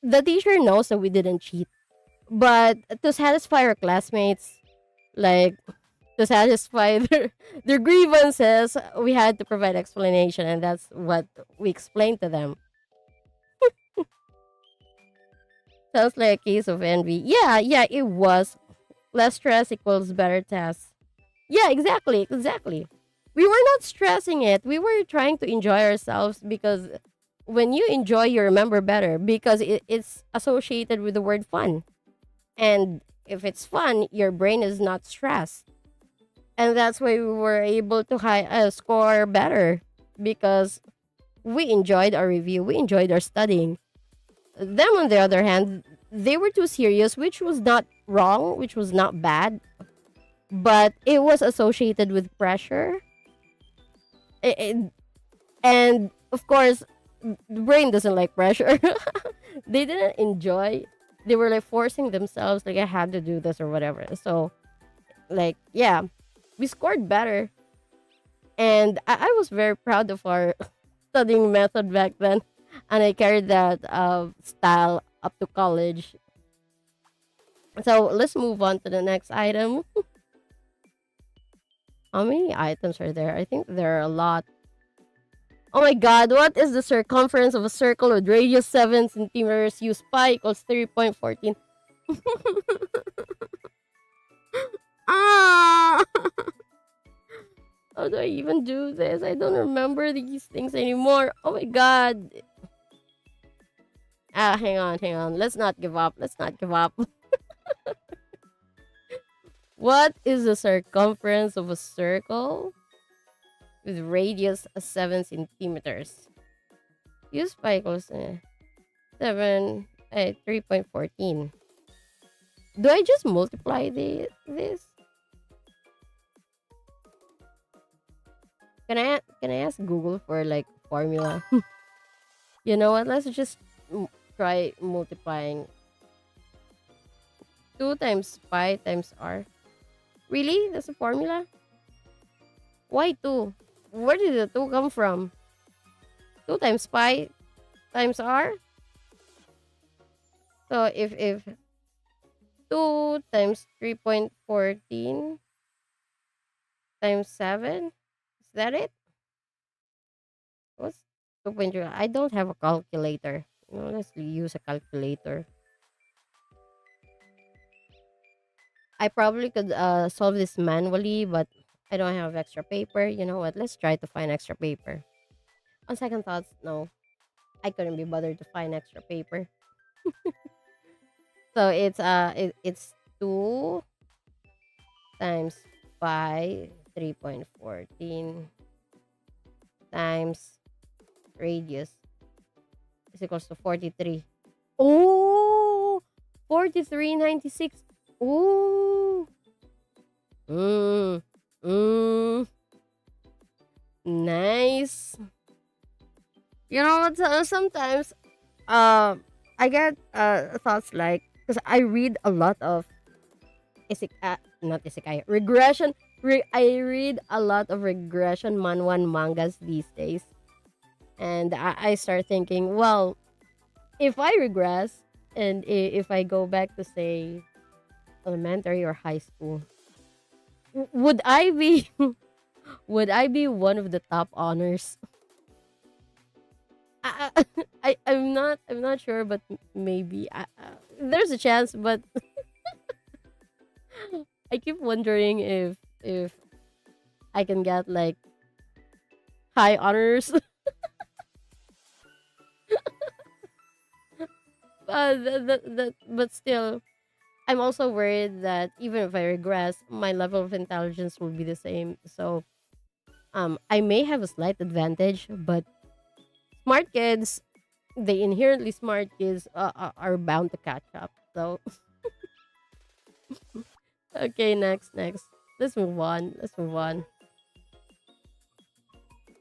the teacher knows that we didn't cheat, but to satisfy our classmates, like to satisfy their grievances, we had to provide explanation, and that's what we explained to them. Sounds like a case of envy. Yeah, it was. Less stress equals better tests. Yeah, exactly. We were not stressing it. We were trying to enjoy ourselves because when you enjoy, you remember better because it's associated with the word fun. And if it's fun, your brain is not stressed. And that's why we were able to score better because we enjoyed our review, we enjoyed our studying. Them, on the other hand, they were too serious, which was not wrong, which was not bad, but it was associated with pressure. And of course, the brain doesn't like pressure. They didn't enjoy. They were like forcing themselves, like I had to do this or whatever. So, like, yeah, we scored better. And I was very proud of our studying method back then, and I carried that style up to college. So let's move on to the next item. How many items are there? I think there are a lot. Oh my god, what is the circumference of a circle with radius 7 centimeters? Use pi equals 3.14. Ah! How do I even do this? I don't remember these things anymore. Oh my god. Hang on, hang on. Let's not give up. Let's not give up. What is the circumference of a circle with radius 7 centimeters? Use pi equals 7, 3.14. Do I just multiply this? Can I ask Google for like formula? You know what? Let's just try multiplying 2 times pi times r. Really? That's a formula? Why 2? Where did the 2 come from? 2 times pi times r? So if 2 times 3.14 times 7, is that it? What's 2.3? I don't have a calculator. Let's use a calculator. I probably could solve this manually, but I don't have extra paper. You know what? Let's try to find extra paper. On second thoughts, no. I couldn't be bothered to find extra paper. So it's 2 times pi 3.14 times radius is equals to 43. Oh, 43.96. Oh. Mm. Mm. Nice. You know what? Sometimes, I get thoughts like, because I read a lot of not isekai regression. I read a lot of regression manhwa mangas these days, and I start thinking, well, if I regress and if I go back to say elementary or high school, would I be would I be one of the top honors? I'm not sure, but maybe there's a chance. But I keep wondering if I can get like high honors. But still, I'm also worried that even if I regress, my level of intelligence will be the same. So I may have a slight advantage, but smart kids, the inherently smart kids, are bound to catch up. So okay, next. Let's move on. Let's move on.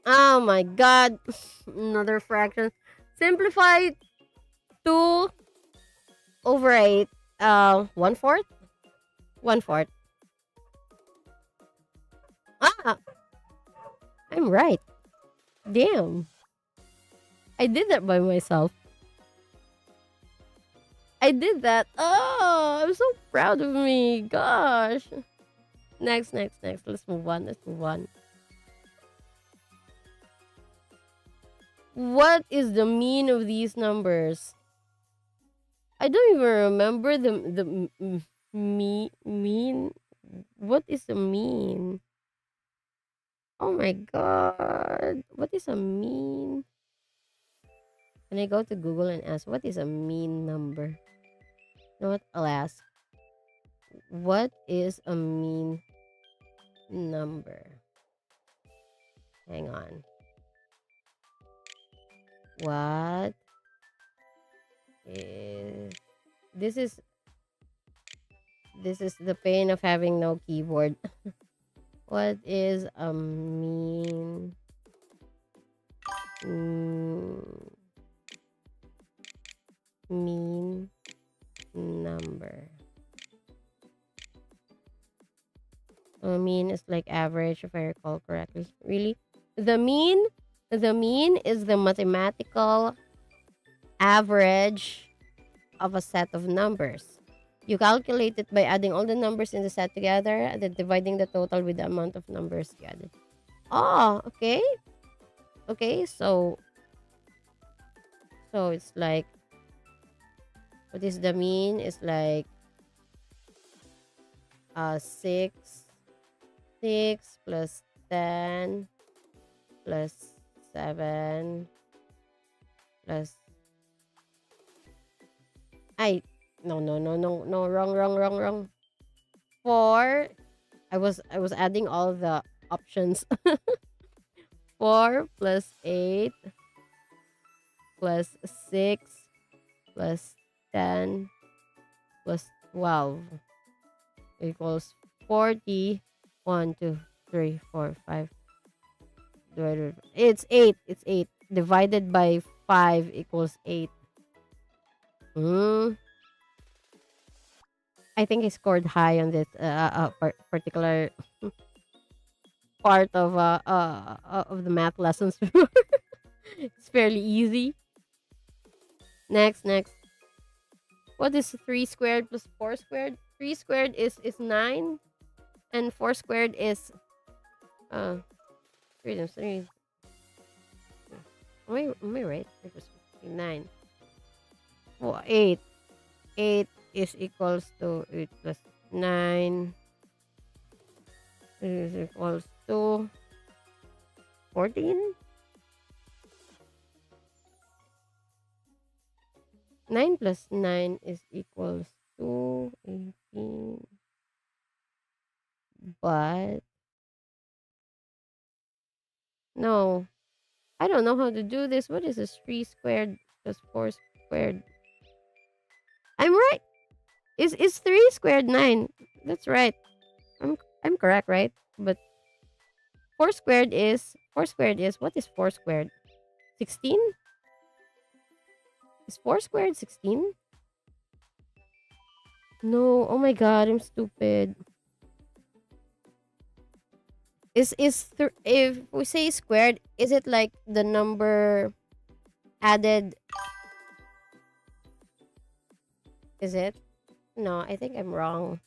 Oh my god. Another fraction. Simplify 2 over 8. 1/4? 1/4. Ah, I'm right. Damn. I did that by myself. I did that. Oh, I'm so proud of me. Gosh. Next. Let's move on. Let's move on. What is the mean of these numbers? I don't even remember mean. What is the mean? Oh my god. What is a mean? Can I go to Google and ask what is a mean number? You know what? I'll ask. What is a mean number? Hang on. What is this is this is the pain of having no keyboard. What is a mm, mean number? Mean is like average, if I recall correctly. Really? The mean, the mean is the mathematical average of a set of numbers. You calculate it by adding all the numbers in the set together and then dividing the total with the amount of numbers you added. Oh, okay. Okay, so it's like what is the mean? It's like 6 6 plus 10 plus 7 plus I no, wrong. 4. I was adding all the options. 4 plus 8 plus 6 plus 10 plus 12 equals 40. 1, 2, 3, 4, 5. It's 8. It's 8. Divided by 5 equals 8. Mm, I think I scored high on this particular part of the math lessons. It's fairly easy. Next. What is 3 squared plus 4 squared? 3 squared is 9, and 4 squared is uh 3 times 3. Am I right? It was 9. Well, 8. 8 is equals to 8 plus 9 is equals to 14. 9 plus 9 is equals to 18. But no, I don't know how to do this. What is this? 3 squared plus 4 squared? I'm right. Is 3 squared 9? That's right. I'm correct, right? But 4 squared is what is 4 squared? 16? Is 4 squared 16? No. Oh my god, I'm stupid. If we say squared, is it like the number added? Is it? No, I think I'm wrong.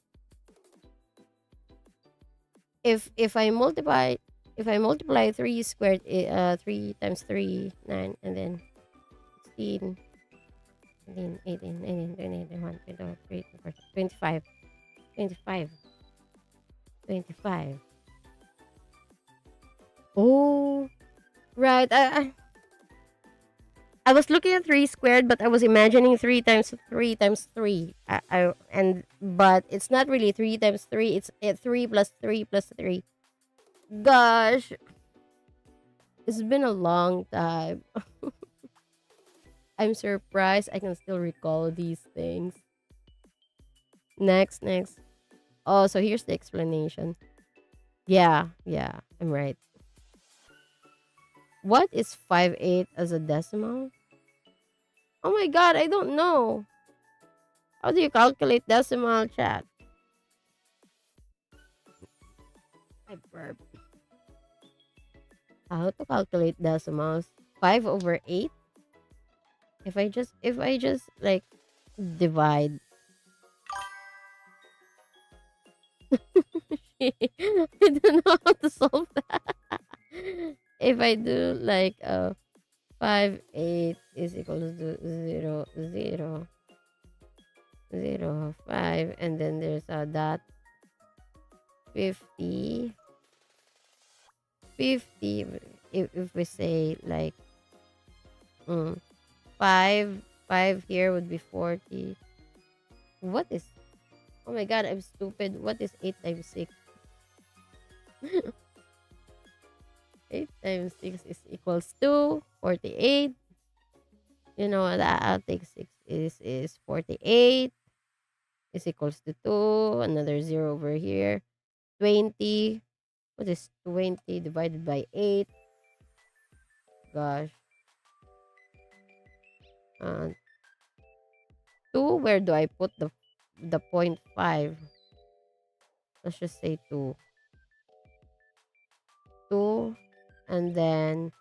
If I multiply 3 squared, 3 times 3 9, and then 16, 17, 18, 19, 20, 21, 22, 23, 24, 25, 25, 25. Oh, right. I was looking at 3 squared, but I was imagining 3 times 3 times 3. But it's not really 3 times 3. It's 3 plus 3 plus 3. Gosh, it's been a long time. I'm surprised I can still recall these things. Next. Oh, so here's the explanation. Yeah, I'm right. What is 5/8 as a decimal? Oh my god, I don't know. How do you calculate decimal, chat? I burp. How to calculate decimals? 5 over 8? If I just like divide. I don't know how to solve that. If I do like 5/8 is equals to 0, 0, 0, 5, and then there's a dot 50. 50, if we say like mm, 5 here would be 40. What is, oh my god, I'm stupid. What is 8 times 6? 8 times 6 is equals to 48. You know what? I'll take 6 is 48 is equals to 2. Another 0 over here. 20. What is 20 divided by 8? Gosh. Uh, 2, where do I put the point 5? Let's just say 2. and then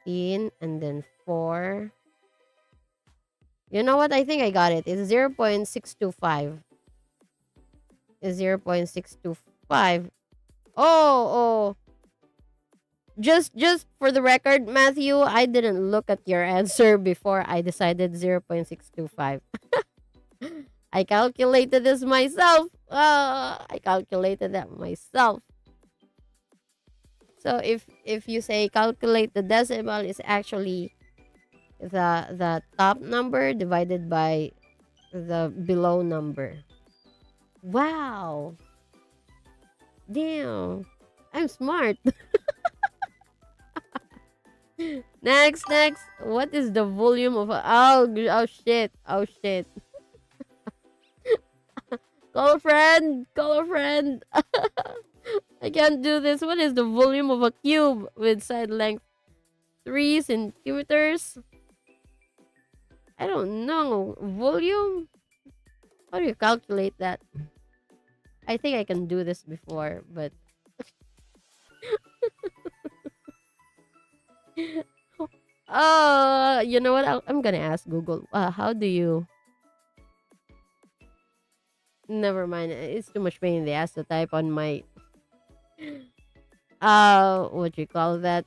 16, and then 4. You know what? I think I got it. It's 0.625. It's 0.625. Oh, just for the record, Matthew, I didn't look at your answer before I decided 0.625. I calculated this myself. I calculated that myself. So if you say calculate the decimal, is actually the top number divided by the below number. Wow. Damn. I'm smart. Next. What is the volume of a oh shit. Oh shit. Call a friend. Call a friend. I can't do this. What is the volume of a cube with side length 3 centimeters? I don't know. Volume? How do you calculate that? I think I can do this before, but you know what? I'm gonna ask Google. How do you? Never mind. It's too much pain in the ass to type on my what you call that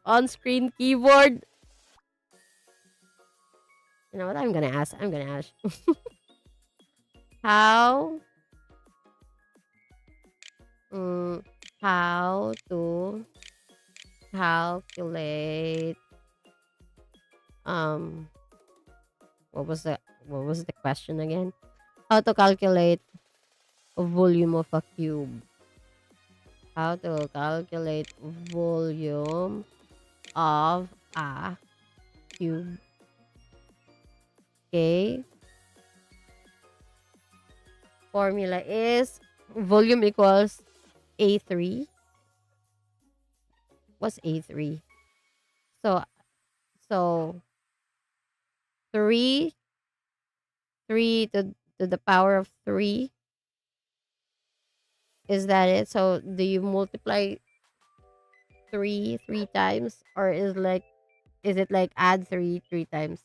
on-screen keyboard. You know what? I'm gonna ask. How how to calculate um what was the question again? How to calculate a volume of a cube? How to calculate volume of a cube? Okay. Formula is volume equals A3. What's A3? So so 3 3 to the power of 3, is that it? So do you multiply 3 times, or is it like add 3 times?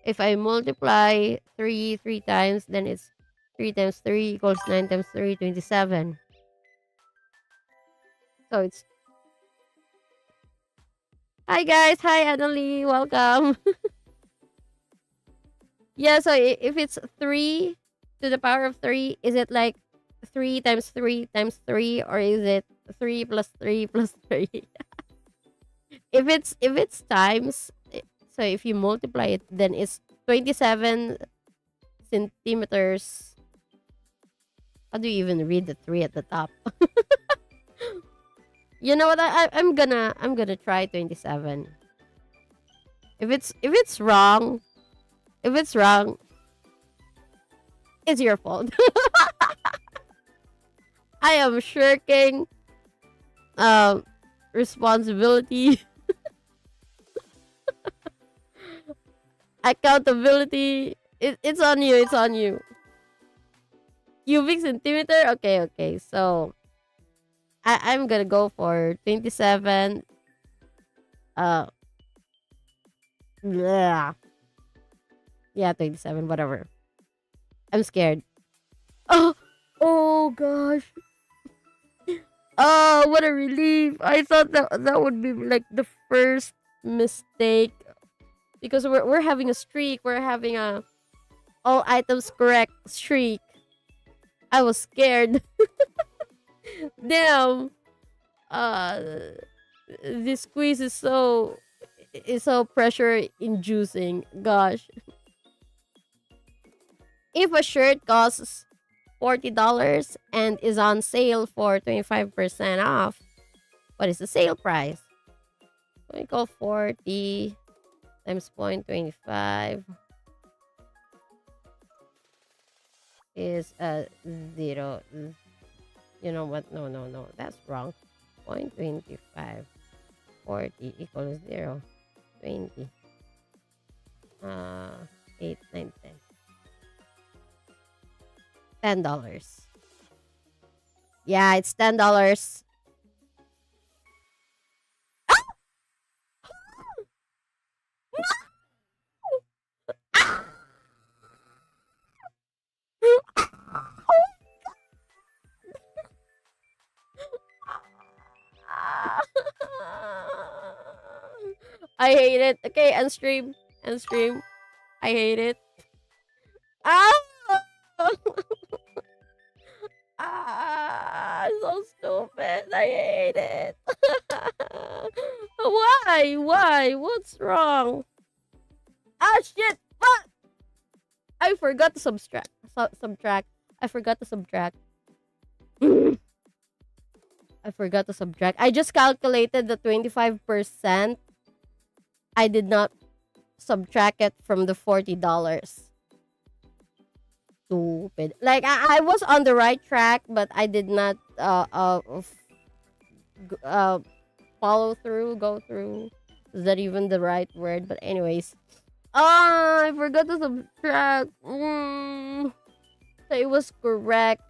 If I multiply 3 times, then it's 3 times 3 equals 9 times 3, 27. So it's hi guys, hi Annalie, welcome. Yeah, so if it's 3 to the power of 3, is it like 3 times 3 times 3, or is it 3 plus 3 plus 3? If it's times, so if you multiply it, then it's 27 centimeters. How do you even read the 3 at the top? You know what? I'm gonna try 27. If it's wrong, if it's wrong, it's your fault. I am shirking um responsibility, accountability. It's on you. It's on you. Cubic centimeter. Okay. So I'm gonna go for 27. Uh, bleh. Yeah, 27. Whatever. I'm scared. Oh, oh gosh. Oh, what a relief! I thought that would be like the first mistake, because we're having a streak. We're having a all items correct streak. I was scared. Damn. Uh, this quiz is so pressure inducing. Gosh. If a shirt costs $40 and is on sale for 25% off, what is the sale price? So we call 40 times 0.25 is 0. You know what? No. That's wrong. 0.25. 40 equals 0. 20. 8, 9, 10. $10. Yeah, it's $10. I hate it. Okay, unstream. Unstream. I hate it. Ah! Ah, so stupid. I hate it. Why? Why? What's wrong? Ah, shit. Fuck. I forgot to subtract. Subtract. I forgot to subtract. I forgot to subtract. I just calculated the 25%. I did not subtract it from the $40. Stupid. Like I was on the right track, but I did not follow through, go through. Is that even the right word? But anyways, I forgot to subtract. So it was correct.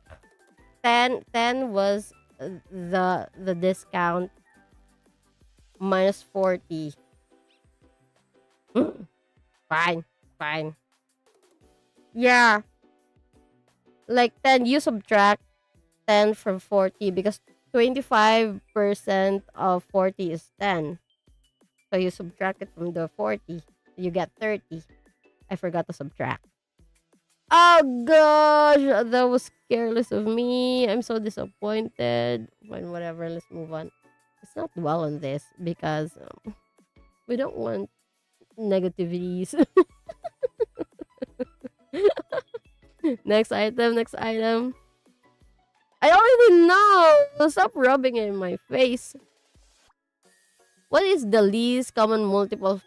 10 was the discount minus 40. Fine, fine. Yeah, like 10. You subtract 10 from 40 because 25% of 40 is 10. So you subtract it from the 40, you get 30. I forgot to subtract. Oh gosh, that was careless of me. I'm so disappointed. Fine, whatever. Let's move on. Let's not dwell on this because we don't want negativities. Next item. Next item. I already know. Stop rubbing it in my face. What is the least common multiple?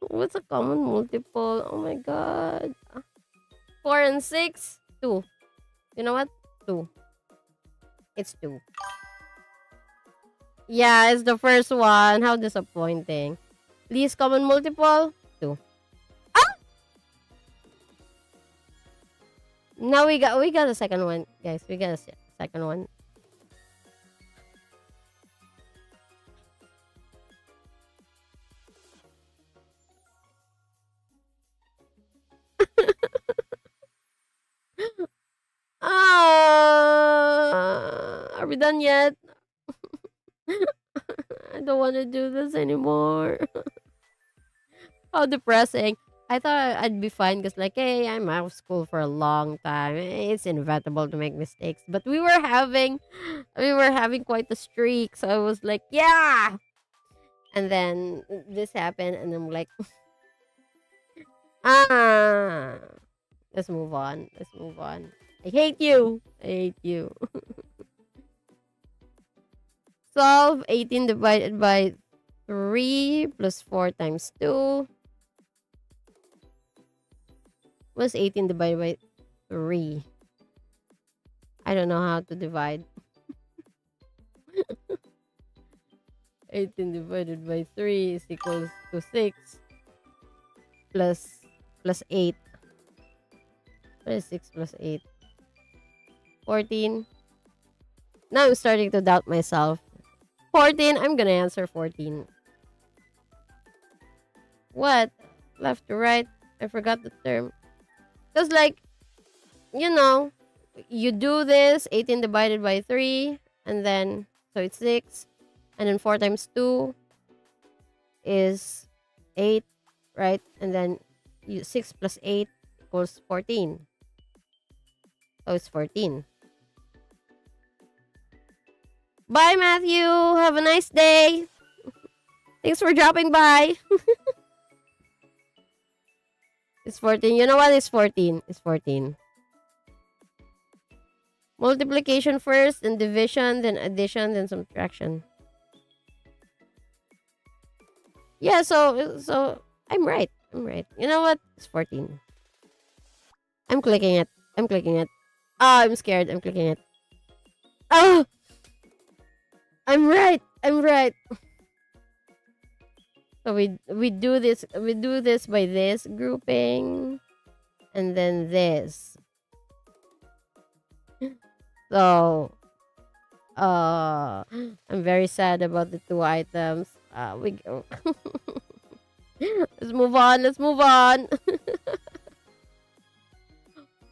What's a common multiple? Oh my god. 4 and 6? 2. You know what? 2. It's 2. Yeah, it's the first one. How disappointing. Least common multiple? 2. Ah! Now we got a second one, guys. We got a second one. Are we done yet? I don't want to do this anymore. How depressing. I thought I'd be fine because, like, hey, I'm out of school for a long time. It's inevitable to make mistakes. But we were having quite a streak. So I was like, yeah. And then this happened, and I'm like, ah. Let's move on. Let's move on. I hate you. I hate you. Solve 18 divided by 3 plus 4 times 2. What's 18 divided by 3? I don't know how to divide. 18 divided by 3 is equals to 6 plus 8. What is 6 plus 8? 14. Now I'm starting to doubt myself. 14. I'm gonna answer 14. What? Left to right? I forgot the term. Because, like, you do this 18 divided by 3, and then, so it's 6, and then 4 times 2 is 8, right? And then 6 plus 8 equals 14. So it's 14. Bye, Matthew. Have a nice day. Thanks for dropping by. It's 14. You know what? It's 14. It's 14. Multiplication first, then division, then addition, then subtraction. Yeah, so I'm right. I'm right. You know what? It's 14. I'm clicking it. I'm clicking it. Oh, I'm scared. I'm clicking it. Oh! I'm right. I'm right. So we do this by this grouping, and then this. So I'm very sad about the 2 items. We go. Let's move on. Let's move on.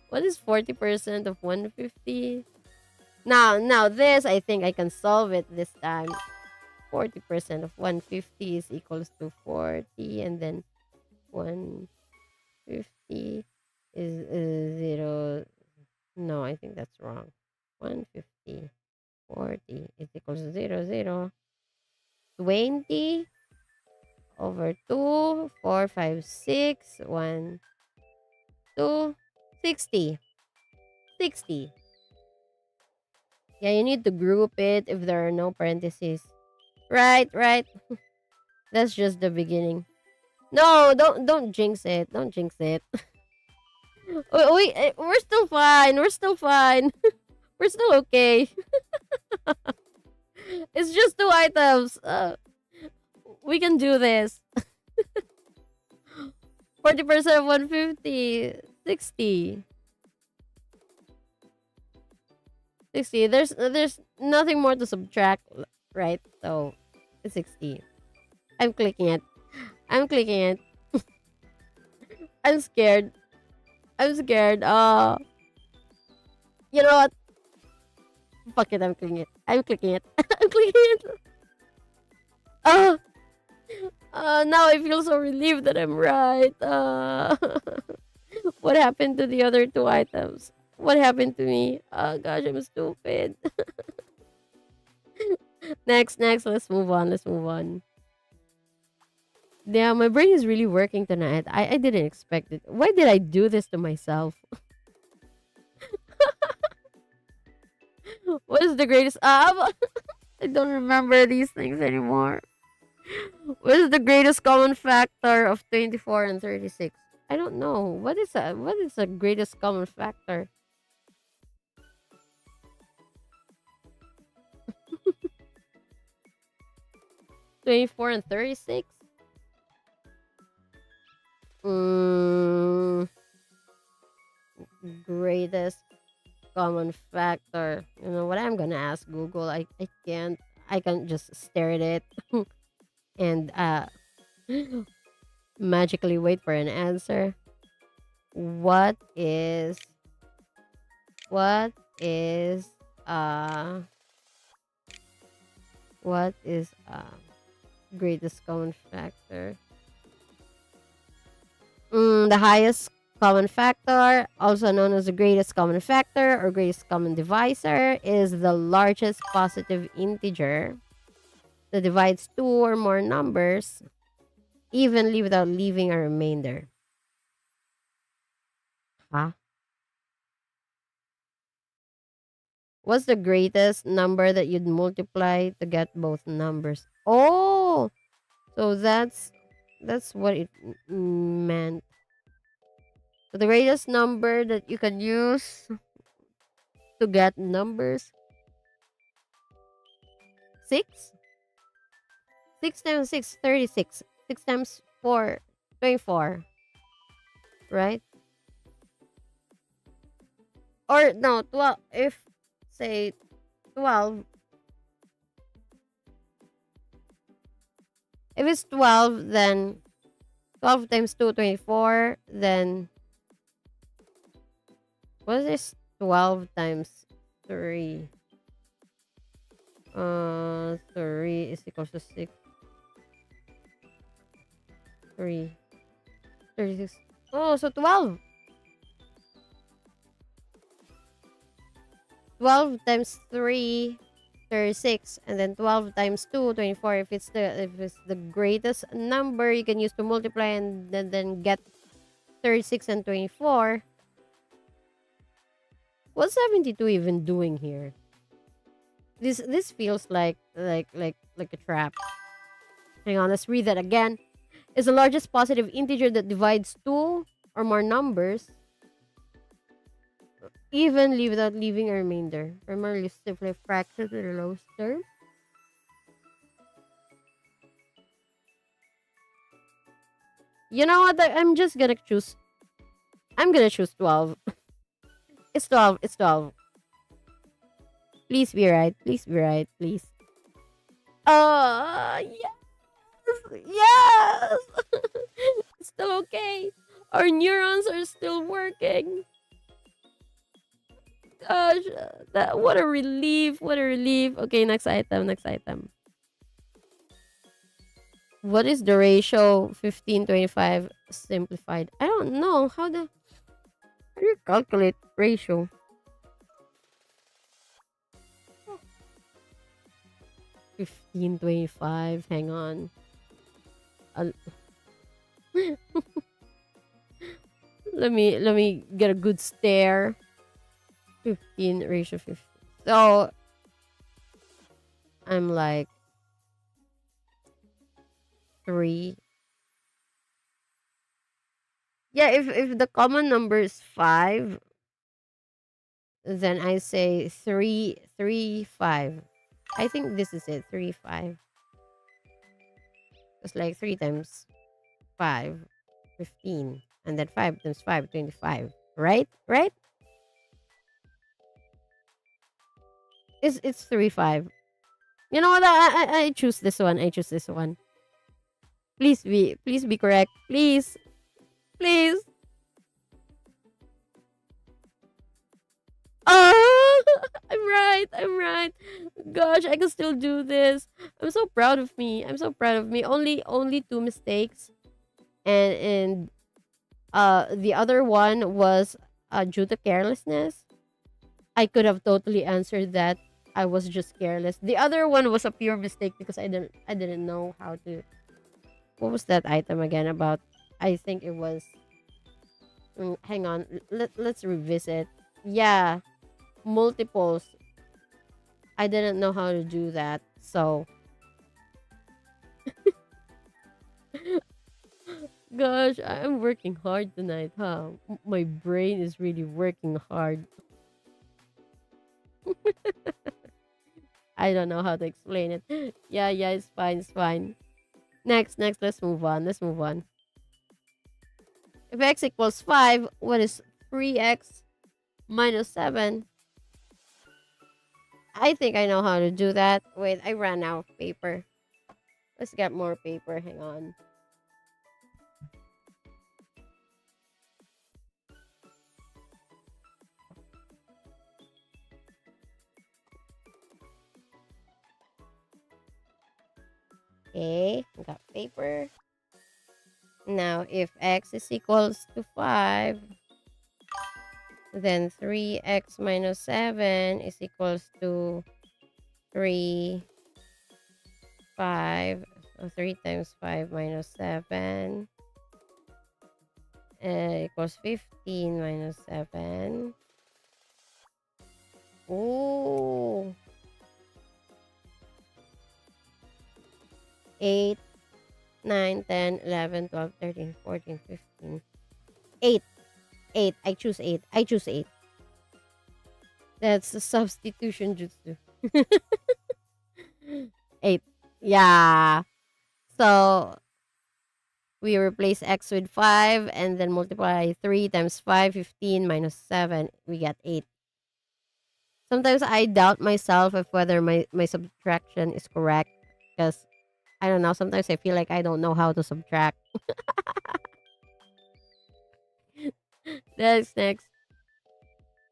What is 40% of 150? Now this, I think I can solve it this time. 40% of 150 is equals to 40, and then 150 is 0. No, I think that's wrong. 150, 40 is equals to 0, 20 over 2, 4, 5, 6, 1, 2, 60. 60. Yeah, you need to group it if there are no parentheses. Right, right. That's just the beginning. No, don't jinx it. Don't jinx it. We're still fine. We're still fine. We're still okay. It's just 2 items. We can do this. 40% of 150. 60. 60. There's nothing more to subtract, right? So it's 60. I'm clicking it. I'm clicking it. I'm scared. I'm scared. You know what? Fuck it. I'm clicking it. I'm clicking it. I'm clicking it. Uh, now I feel so relieved that I'm right. What happened to the other 2 items? What happened to me? Oh gosh, I'm stupid. Next. Let's move on. Let's move on. Yeah, my brain is really working tonight. I didn't expect it. Why did I do this to myself? What is the greatest? I don't remember these things anymore. What is the greatest common factor of 24 and 36? I don't know. What is the greatest common factor? 24 and 36? Mm, greatest common factor. You know what? I'm gonna ask Google. I can't. I can't just stare at it and magically wait for an answer. What is what is uh what is greatest common factor? The highest common factor, also known as the greatest common factor or greatest common divisor, is the largest positive integer that divides two or more numbers evenly without leaving a remainder. Huh? What's the greatest number that you'd multiply to get both numbers? Oh, so that's what it meant. So the greatest number that you can use to get numbers, 6. 6 times 6, 36. 6 times 4, 24. Right? Or no, 12. If say 12, if it's 12, then 12 times 2, 24. Then what is this? 12 times 3. 3 is equals to 6. 3. 36. Oh, so 12. 12 times 3, 36. And then 12 times 2, 24. If it's the greatest number you can use to multiply and then get 36 and 24. What's 72 even doing here? This feels like a trap. Hang on, let's read that again. Is the largest positive integer that divides two or more numbers evenly without leaving a remainder. Primarily simply fraction to the lowest term. You know what? I'm just gonna choose. I'm gonna choose 12. It's 12. It's 12. Please be right. Please be right. Please. Yes. Yes. It's still okay. Our neurons are still working. gosh, that what a relief! What a relief! Okay, next item. Next item. What is the ratio 15:25 simplified? I don't know how do you calculate ratio? 15:25. Hang on. Uh, let me get a good stare. 15 ratio 15. So I'm like 3. Yeah, if the common number is 5, then I say 3 3 5. I think this is it. 3 5. It's like 3 times 5, 15, and then 5 times 5, 25. Right? Right? It's 3 5. You know what? I choose this one. I choose this one. Please be correct. Please. Please. Oh, I'm right. I'm right. Gosh, I can still do this. I'm so proud of me. I'm so proud of me. Only two mistakes, and the other one was due to carelessness. I could have totally answered that. I was just careless. The other one was a pure mistake because I didn't know how to. What was that item again about? I think it was. Hang on. Let's revisit. Yeah, multiples. I didn't know how to do that. So, gosh, I'm working hard tonight, huh? My brain is really working hard. I don't know how to explain it. Yeah, yeah, it's fine, it's fine. Next, let's move on. Let's move on. If x equals 5, what is 3x minus 7? I think I know how to do that. Wait, I ran out of paper. Let's get more paper. Hang on. Okay, I got paper. Now, if x is equals to 5, then 3x minus 7 is equals to 3, 5. So 3 times 5 minus 7 equals 15 minus 7. Ooh. 8, 9, 10, 11, 12, 13, 14, 15. 8. 8. I choose 8. I choose 8. That's the substitution jutsu. 8. Yeah. So we replace x with 5 and then multiply 3 times 5, 15 minus 7. We get 8. Sometimes I doubt myself of whether my subtraction is correct because I don't know. Sometimes I feel like I don't know how to subtract. Next.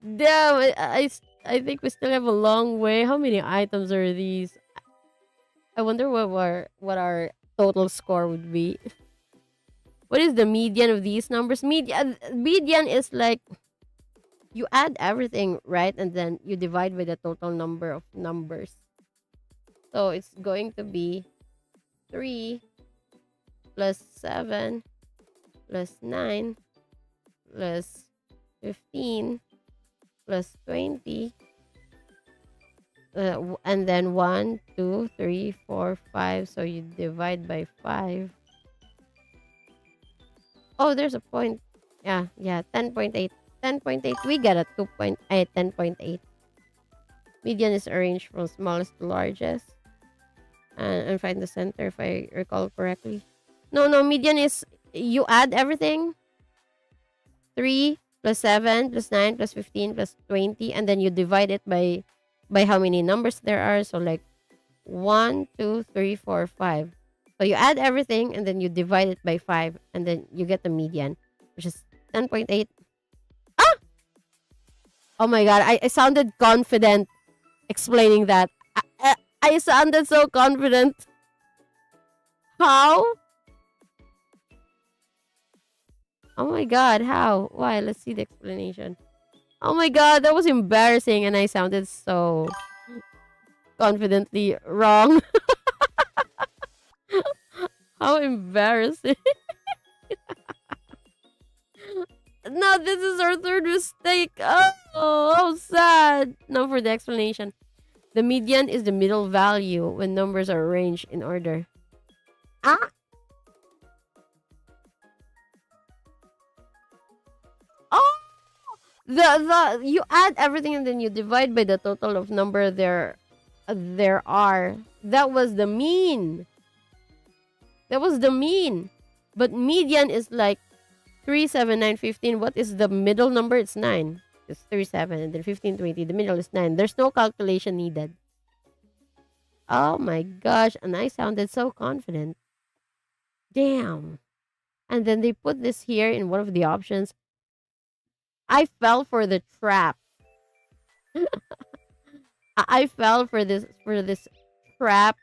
Damn, I think we still have a long way. How many items are these? I wonder what our total score would be. What is the median of these numbers? Median is like you add everything, right? And then you divide by the total number of numbers. So it's going to be 3 plus 7 plus 9 plus 15 plus 20, and then 1 2 3 4 5. So you divide by 5. Oh, there's a point. Yeah, 10.8. 10.8. We got a 2.8. 10.8. Median is arranged from smallest to largest, and find the center if I recall correctly. No, median is you add everything. 3 plus 7 plus 9 plus 15 plus 20, and then you divide it by how many numbers there are. So like 1 2 3 4 5. So you add everything and then you divide it by 5, and then you get the median, which is 10.8. Ah! Oh my god, I sounded confident explaining that. I sounded so confident. How? Oh my god, how? Why? Let's see the explanation. Oh my god, that was embarrassing and I sounded so confidently wrong. How embarrassing. No, this is our third mistake. Oh, how sad. Now for the explanation. The median is the middle value when numbers are arranged in order. Ah? Oh, the you add everything and then you divide by the total of number there are. That was the mean. That was the mean. But median is like 3, 7, 9, 15. What is the middle number? It's 9. It's 3, 7, and then 15, 20. The middle is 9. There's no calculation needed. Oh my gosh. And I sounded so confident. Damn. And then they put this here in one of the options. I fell for the trap. I fell for this trap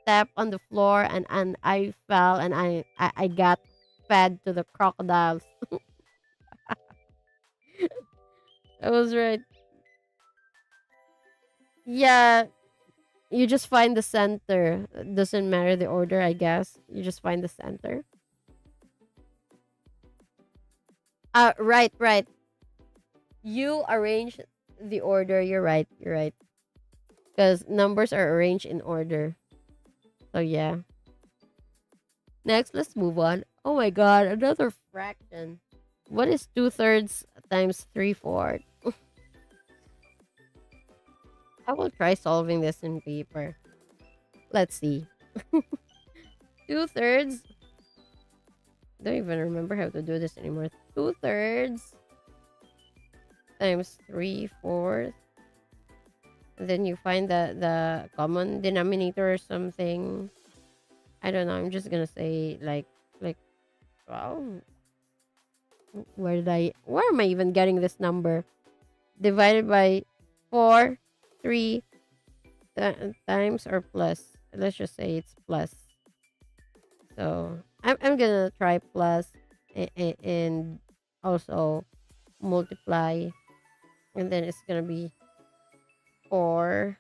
step on the floor and I fell and I got fed to the crocodiles. I was right. Yeah, you just find the center. Doesn't matter the order, I guess. You just find the center. Right, right. You arrange the order. You're right. You're right. Because numbers are arranged in order. So yeah. Next, let's move on. Oh my god, another fraction. What is 2/3 times 3/4? I will try solving this in paper. Let's see. 2/3. Don't even remember how to do this anymore. 2/3 times 3/4. And then you find the common denominator or something. I don't know. I'm just gonna say like 12. Where am I even getting this number? Divided by 4, 3 times or plus. Let's just say it's plus. So I'm gonna try plus and also multiply, and then it's gonna be 4.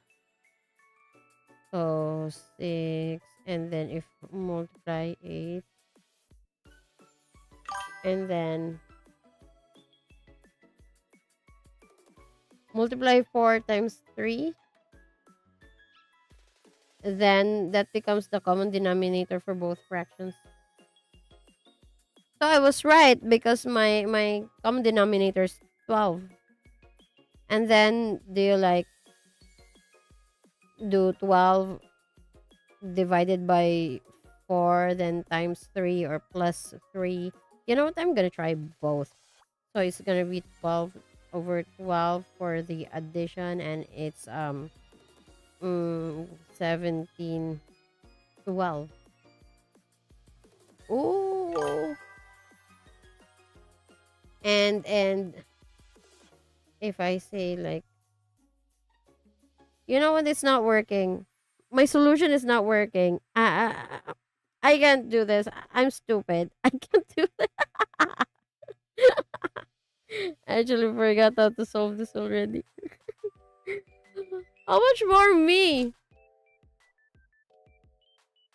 So 6, and then if multiply 8, and then multiply 4 times 3, then that becomes the common denominator for both fractions. So I was right because my common denominator is 12. And then do you like do 12 divided by 4 then times 3 or plus 3? You know what? I'm going to try both. So it's going to be 12 over 12 for the addition, and it's 17 12. Ooh. And if I say like, you know what, it's not working. My solution is not working. I can't do this. I'm stupid. I can't do this. I actually forgot how to solve this already. How much more me?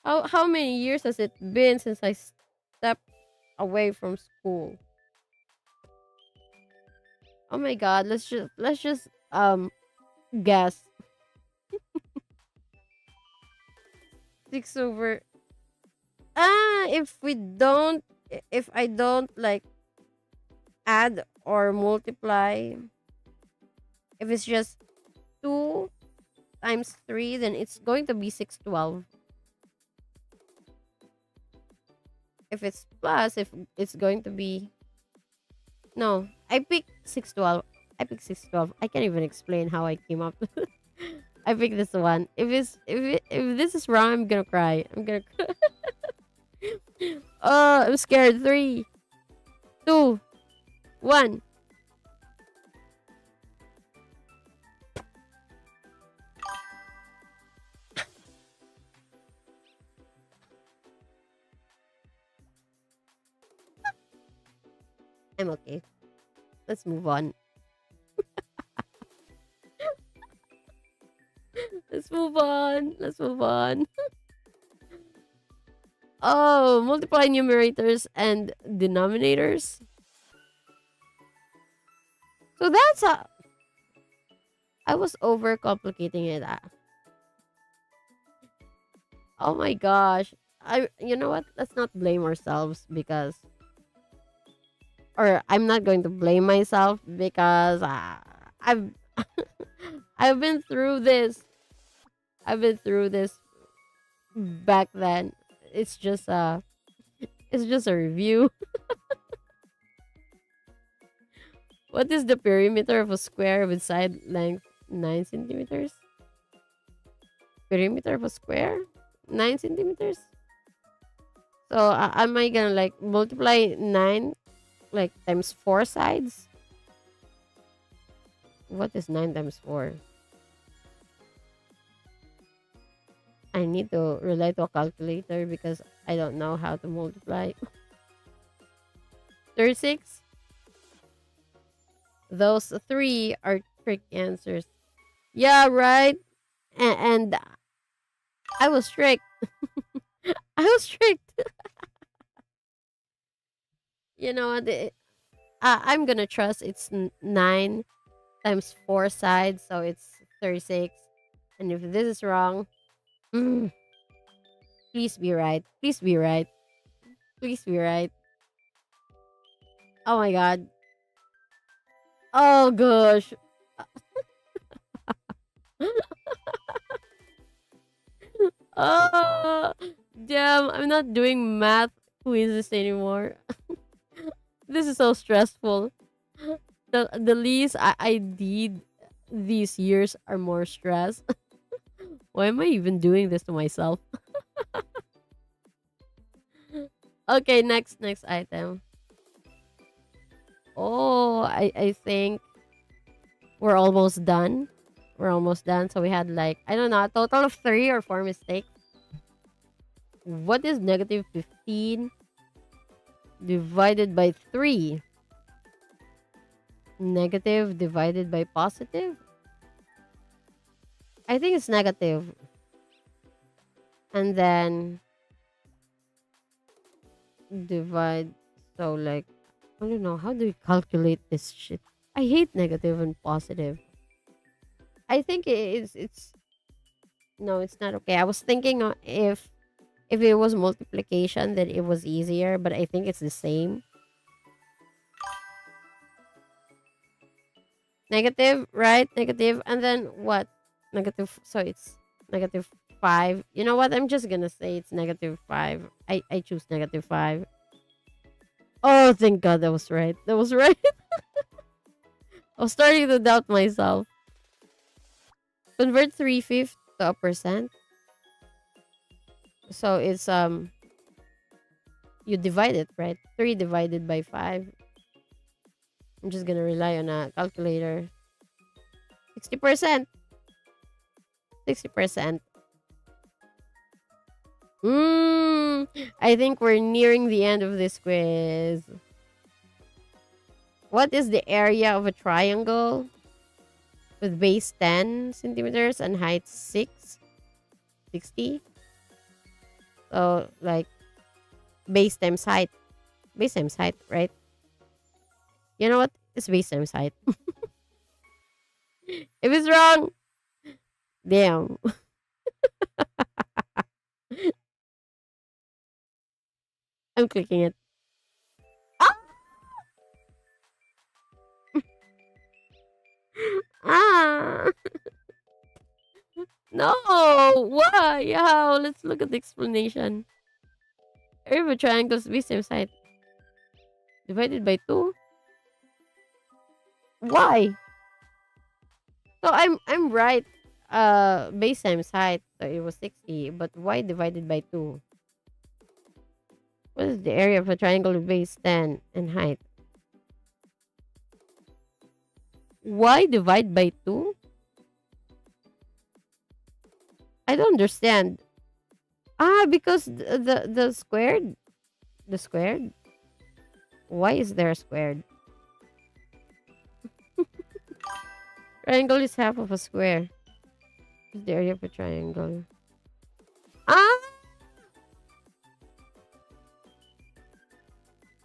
How many years has it been since I stepped away from school? Oh my god, let's just guess. 6 over if I don't like add or multiply, if it's just 2 times 3, then it's going to be 612. If it's plus, if it's going to be no, I picked 612. I picked 612. I can't even explain how I came up. I picked this one. If this is wrong, I'm gonna cry. I'm gonna cry. Oh, I'm scared. 3, 2, 1. I'm okay. Let's move on. Let's move on. Let's move on. Oh, multiply numerators and denominators. So that's a. I was overcomplicating it. Oh my gosh. You know what? Let's not blame ourselves because or I'm not going to blame myself because I've I've been through this. I've been through this back then. It's just a it's just a review. What is the perimeter of a square with side length 9 centimeters? Perimeter of a square? 9 centimeters? So am I gonna like multiply 9 like times 4 sides? What is 9 times 4? I need to rely to a calculator because I don't know how to multiply. 36? Those three are trick answers. Yeah, right? And I was tricked. I was tricked. You know what? I'm gonna trust it's 9 times 4 sides, so it's 36. And if this is wrong, mm, please be right. Please be right. Please be right. Oh my god. Oh gosh. Oh, damn. I'm not doing math quizzes anymore. This is so stressful. The least I did these years are more stress. Why am I even doing this to myself? Okay, next item. Oh, I think we're almost done. We're almost done. So we had like I don't know, a total of 3 or 4 mistakes. What is negative 15 divided by 3? Negative divided by positive? I think it's negative. And then divide. So like I don't know, how do you calculate this shit? I hate negative and positive. I think it's no, it's not okay. I was thinking if it was multiplication that it was easier, but I think it's the same. Negative, right? Negative, and then what? Negative. So it's negative 5. You know what? I'm just gonna say it's negative 5. I choose negative 5. Oh, thank God, that was right. That was right. I was starting to doubt myself. Convert 3/5 to a percent. So it's you divide it, right? 3 divided by 5. I'm just gonna rely on a calculator. 60%. 60%. I think we're nearing the end of this quiz. What is the area of a triangle with base 10 centimeters and height 60? So, like, base times height. Base times height, right? You know what? It's base times height. If it's wrong, damn. I'm clicking it. Ah! Ah! No! Why? How? Let's look at the explanation. Area of a triangle is base times height. Divided by 2? Why? So I'm right. Base times height. So it was 60. But why divided by 2? What is the area of a triangle with base 10 and height? Why divide by 2? I don't understand. Ah, because the squared? The squared? Why is there a squared? Triangle is half of a square. Is the area of a triangle? Ah,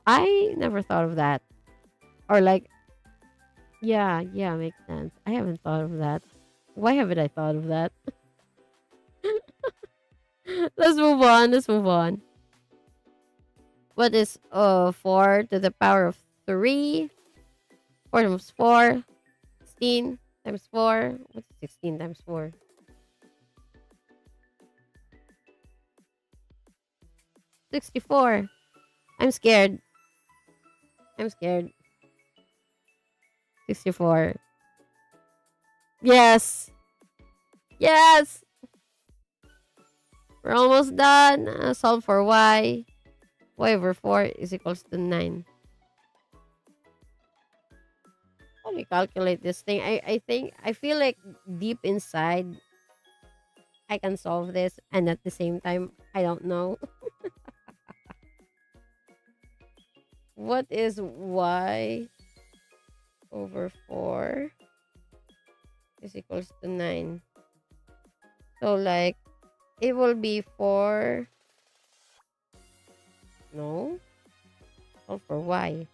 I never thought of that. Or like, yeah, yeah, makes sense. I haven't thought of that. Why haven't I thought of that? Let's move on. Let's move on. What is 4 to the power of 3? 4 times 4. 16 times 4. What's 16 times 4? 64. I'm scared. I'm scared. 64. Yes. Yes. We're almost done. Solve for y. Y over 4 is equals to 9. How do we calculate this thing? I think, I feel like deep inside, I can solve this. And at the same time, I don't know. What is y over 4 is equals to 9? So, like, it will be 4. No. Solve for y.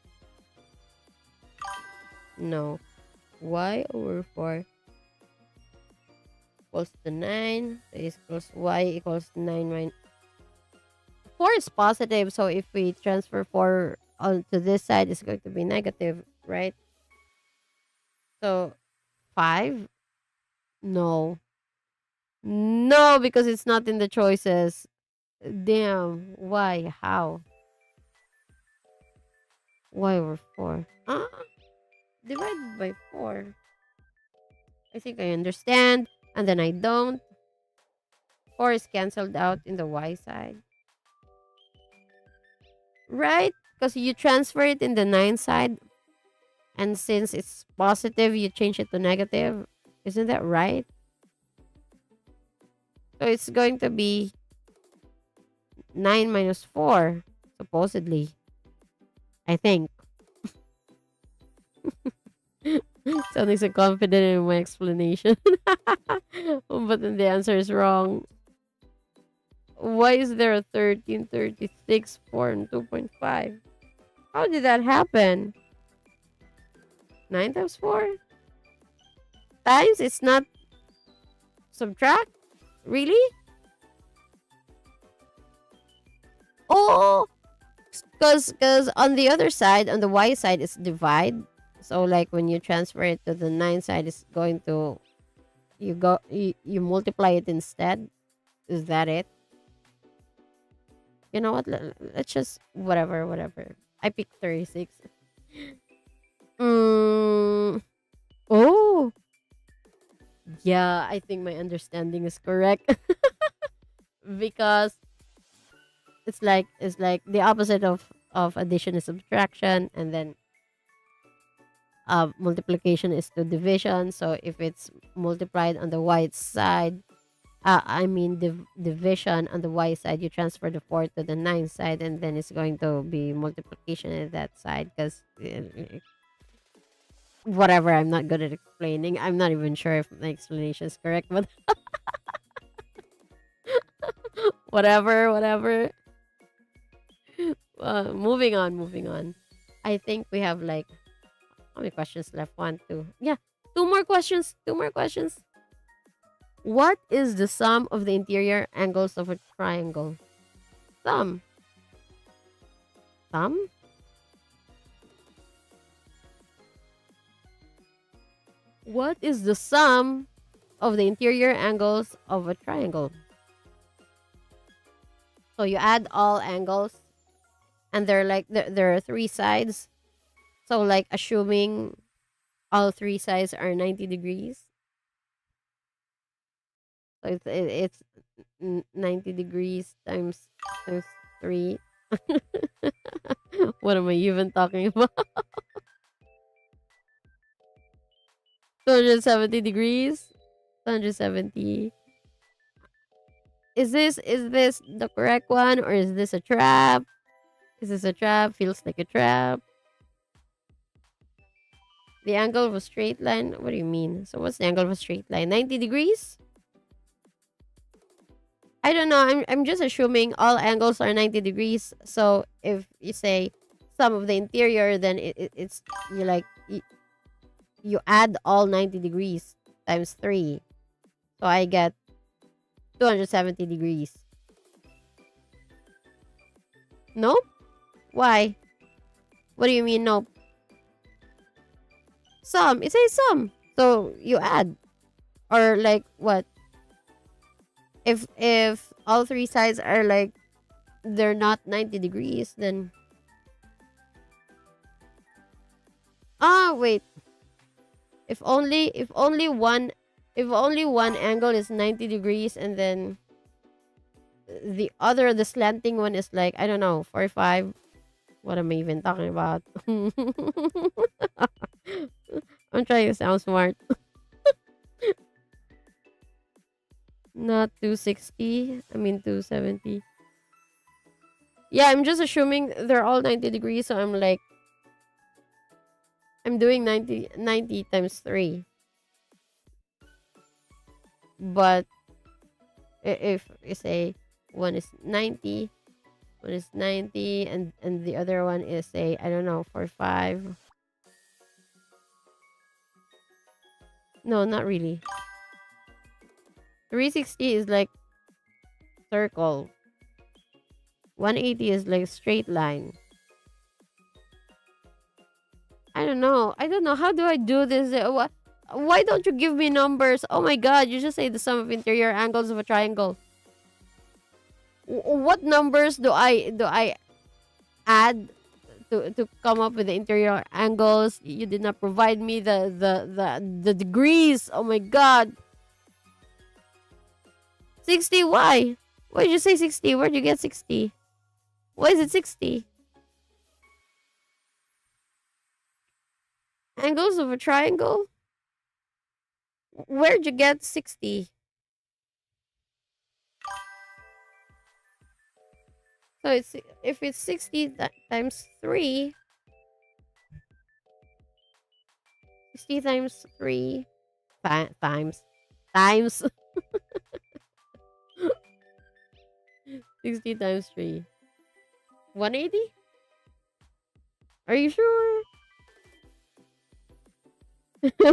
No. Y over 4 equals to 9. So is equals y equals 9, right? 4 is positive, so if we transfer 4 onto this side, it's going to be negative, right? So 5? No. No, because it's not in the choices. Damn. Why? How? Y over 4. Divided by 4. I think I understand. And then I don't. 4 is cancelled out in the y side. Right? Because you transfer it in the 9 side. And since it's positive, you change it to negative. Isn't that right? So it's going to be 9 minus 4, supposedly. I think. Sounding so confident in my explanation. But then the answer is wrong. Why is there a 13, 36, 4, and 2.5? How did that happen? 9 times 4? Times? It's not subtract? Really? Oh! Because on the other side, on the y side, it's divide. So like when you transfer it to the 9 side, it's going to, you multiply it instead. Is that it? You know what? Let's just whatever. I picked 36. Mm, oh, yeah. I think my understanding is correct because it's like the opposite of addition is subtraction, and then multiplication is to division. So if it's multiplied on the y side, I mean division on the y side, you transfer the 4 to the 9 side, and then it's going to be multiplication in that side because whatever. I'm not good at explaining. I'm not even sure if my explanation is correct, but whatever. Moving on. I think we have like, how many questions left? One, two. Yeah, two more questions. What is the sum of the interior angles of a triangle? Sum. Sum? What is the sum of the interior angles of a triangle? So you add all angles, and they're like there are three sides. So like assuming all three sides are 90 degrees. So it's 90 degrees times 3. What am I even talking about? 270 degrees. 270. Is this the correct one, or is this a trap? Is this a trap? Feels like a trap. The angle of a straight line. What do you mean? So what's the angle of a straight line? 90 degrees? I don't know. I'm just assuming all angles are 90 degrees. So if you say sum of the interior, then it's you like you add all 90 degrees times 3. So I get 270 degrees. Nope. Why? What do you mean nope? Sum. It says sum. So you add. Or like what? If all three sides are like they're not 90 degrees, then wait. If only one angle is 90 degrees and then the slanting one is like, I don't know, 45. What am I even talking about? I'm trying to sound smart. Not 260. I mean 270. Yeah, I'm just assuming they're all 90 degrees, so I'm like I'm doing 90 times 3. But if you say one is 90, and the other one is, say, I don't know, 45. No, not really. 360 is like circle. 180 is like straight line. I don't know. How do I do this? What? Why don't you give me numbers? Oh my god, you just say the sum of interior angles of a triangle. What numbers do I add to come up with the interior angles? You did not provide me the degrees. Oh my god. 60, why? Why did you say 60? Where'd you get 60? Why is it 60? Angles of a triangle? Where'd you get 60? So if it's 60 times 3, 60 times 3 times 60 times 3. 180? Are you sure?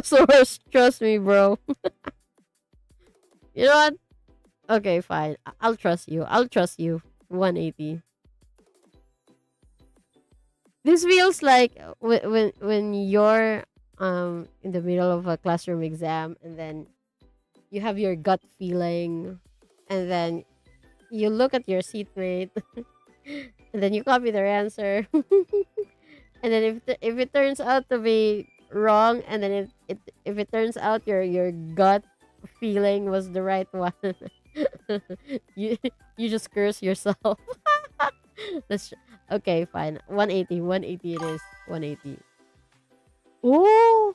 So trust me, bro. You know what? Okay, fine. I'll trust you. 180. This feels like when you're in the middle of a classroom exam, and then you have your gut feeling, and then you look at your seatmate and then you copy their answer. And then if it turns out to be wrong, and then if it turns out your gut feeling was the right one, you you just curse yourself. That's okay, fine. 180, 180 it is. 180. Oh,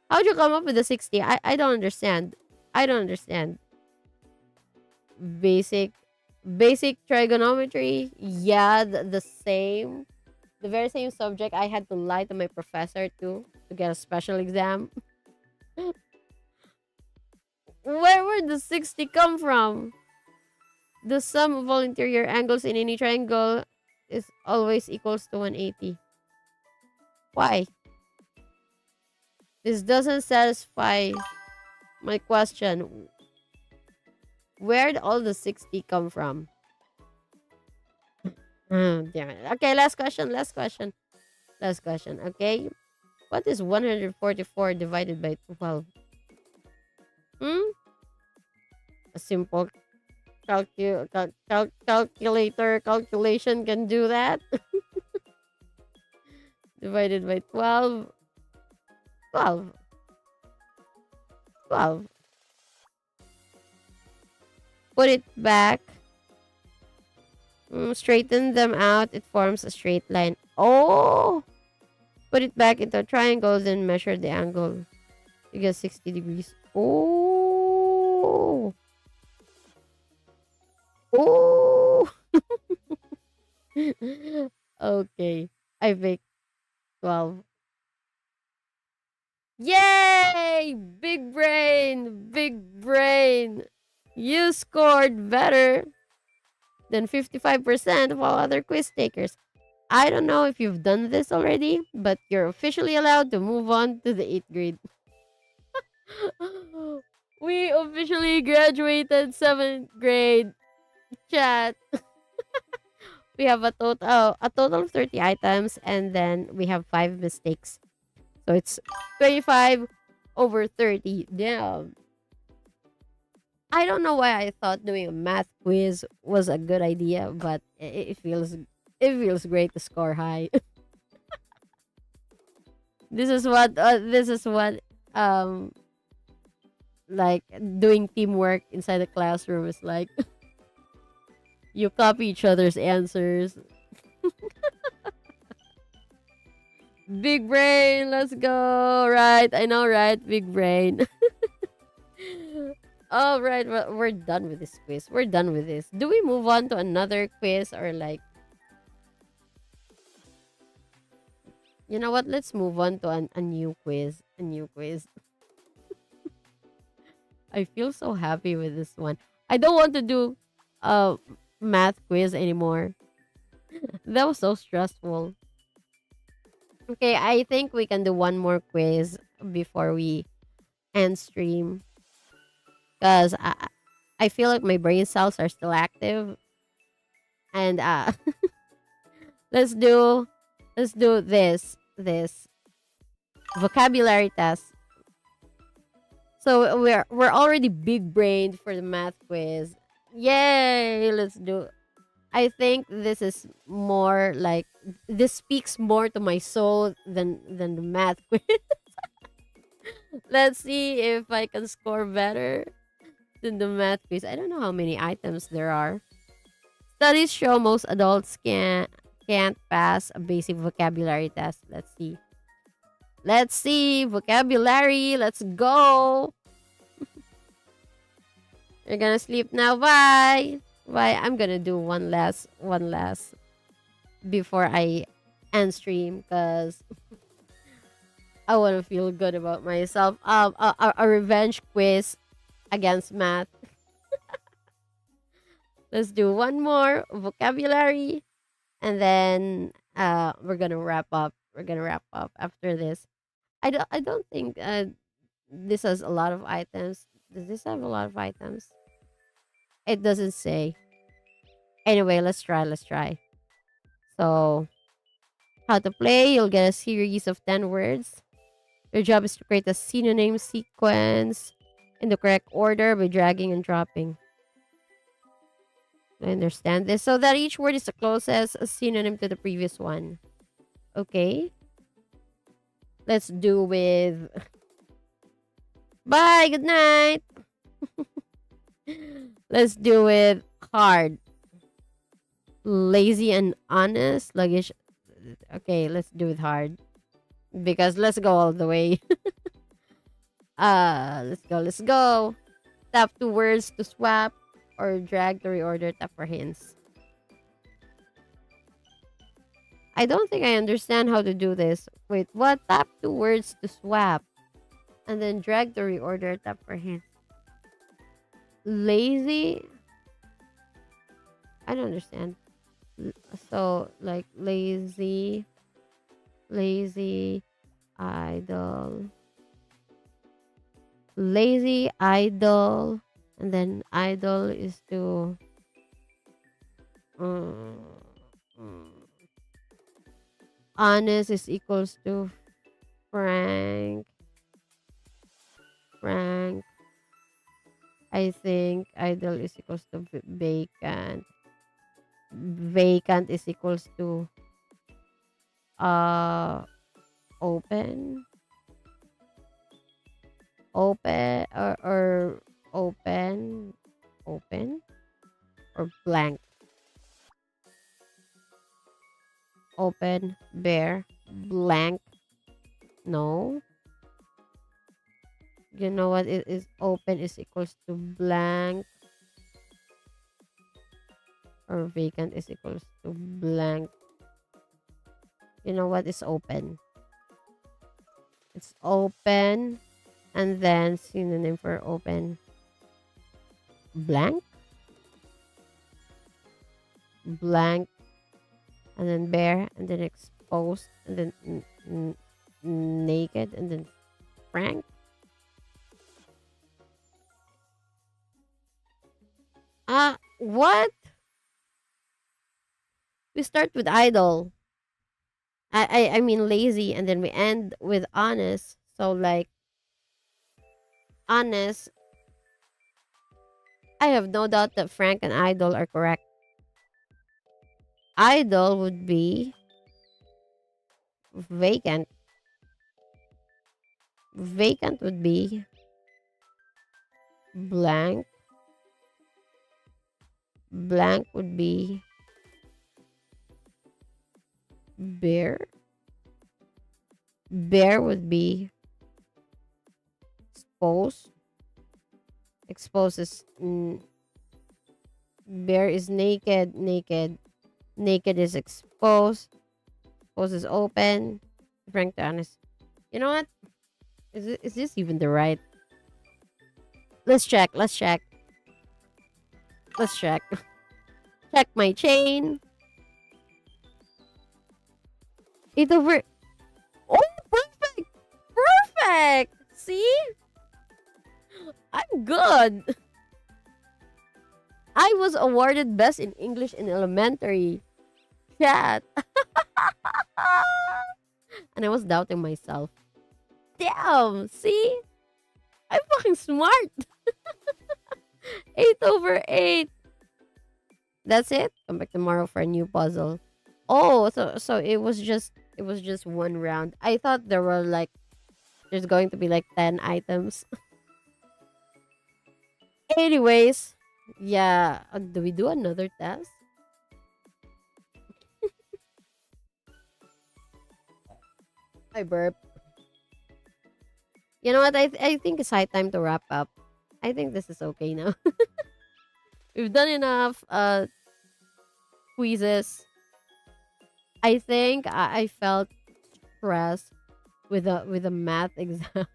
how'd you come up with the 60? I don't understand. I don't understand. Basic basic trigonometry. Yeah, the same. The very same subject I had to lie to my professor to get a special exam. Where the 60 come from? The sum of all interior angles in any triangle is always equals to 180. Why? This doesn't satisfy my question. Where did all the 60 come from? Damn it. Okay, last question. Okay. What is 144 divided by 12? Hmm? A simple calculation can do that. Divided by 12. 12. 12. Put it back. Straighten them out. It forms a straight line. Oh! Put it back into a triangle, then measure the angle. You get 60 degrees. Oh! Oh! Okay. I picked 12. Yay! Big brain! Big brain! You scored better than 55% of all other quiz takers. I don't know if you've done this already, but you're officially allowed to move on to the 8th grade. We officially graduated 7th grade. Chat. We have a total of 30 items, and then we have 5 mistakes. So it's 25 over 30. Damn. I don't know why I thought doing a math quiz was a good idea, but it feels great to score high. This is what um like doing teamwork inside the classroom is like. You copy each other's answers. Big brain, let's go. Right, I know, right? Big brain. All right, well, we're done with this quiz. We're done with this. Do we move on to another quiz or like, you know what? Let's move on to a new quiz. A new quiz. I feel so happy with this one. I don't want to do a math quiz anymore. That was so stressful. Okay, I think we can do one more quiz before we end stream because I feel like my brain cells are still active, and let's do this vocabulary test. So we're already big brained for the math quiz. Yay! Let's do. I think this is more like this speaks more to my soul than the math quiz. Let's see if I can score better than the math quiz. I don't know how many items there are. Studies show most adults can't pass a basic vocabulary test. Let's see. Let's see vocabulary. Let's go. You're gonna sleep now. Bye. Bye. I'm gonna do one last before I end stream because I want to feel good about myself. A revenge quiz against math. Let's do one more vocabulary, and then we're gonna wrap up. We're gonna wrap up after this. I don't think this has a lot of items. Does this have a lot of items? It doesn't say. Anyway, let's try. Let's try. So, how to play? You'll get a series of 10 words. Your job is to create a synonym sequence in the correct order by dragging and dropping. I understand this. So that each word is the closest synonym to the previous one. Okay. Let's do with. Bye. Good night. Let's do with hard. Lazy and honest. Sluggish. Okay, let's do with hard. Because let's go all the way. Let's go. Tap two words to swap or drag to reorder. Tap for hints. I don't think I understand how to do this. Wait, what? Tap two words to swap. And then drag to reorder. Tap for hints. Lazy? I don't understand. So, like, lazy, idle. Lazy, idle. And then idle is to. mm, mm, Honest is equals to frank. Frank. I think idle is equals to vacant. Vacant is equals to uh open. Open or open. Open or blank. Open, bare, blank. No. You know what it is? Open is equals to blank or vacant is equals to blank. You know what is open? It's open, and then synonym for open, blank, blank, and then bare, and then exposed, and then naked, and then frank. What? We start with idle. I mean lazy, and then we end with honest. So like honest, I have no doubt that frank and idle are correct. Idle would be vacant. Vacant would be blank. Blank would be bare. Bare would be exposed. Exposed is bare is naked. Naked. Naked is exposed. Exposed is open. Frank to honest. You know what? Is this even the right? Let's check. Let's check. Let's check. Check my chain. 8 over. Oh, perfect. Perfect. See? I'm good. I was awarded best in English in elementary. Chat. And I was doubting myself. Damn, see? I'm fucking smart. 8 over 8. That's it. Come back tomorrow for a new puzzle. Oh, so it was just one round. I thought there were like there's going to be like 10 items. Anyways, yeah, do we do another test? I burp. You know what? I think it's high time to wrap up. I think this is okay now. We've done enough quizzes. I think I felt stressed with a math exam.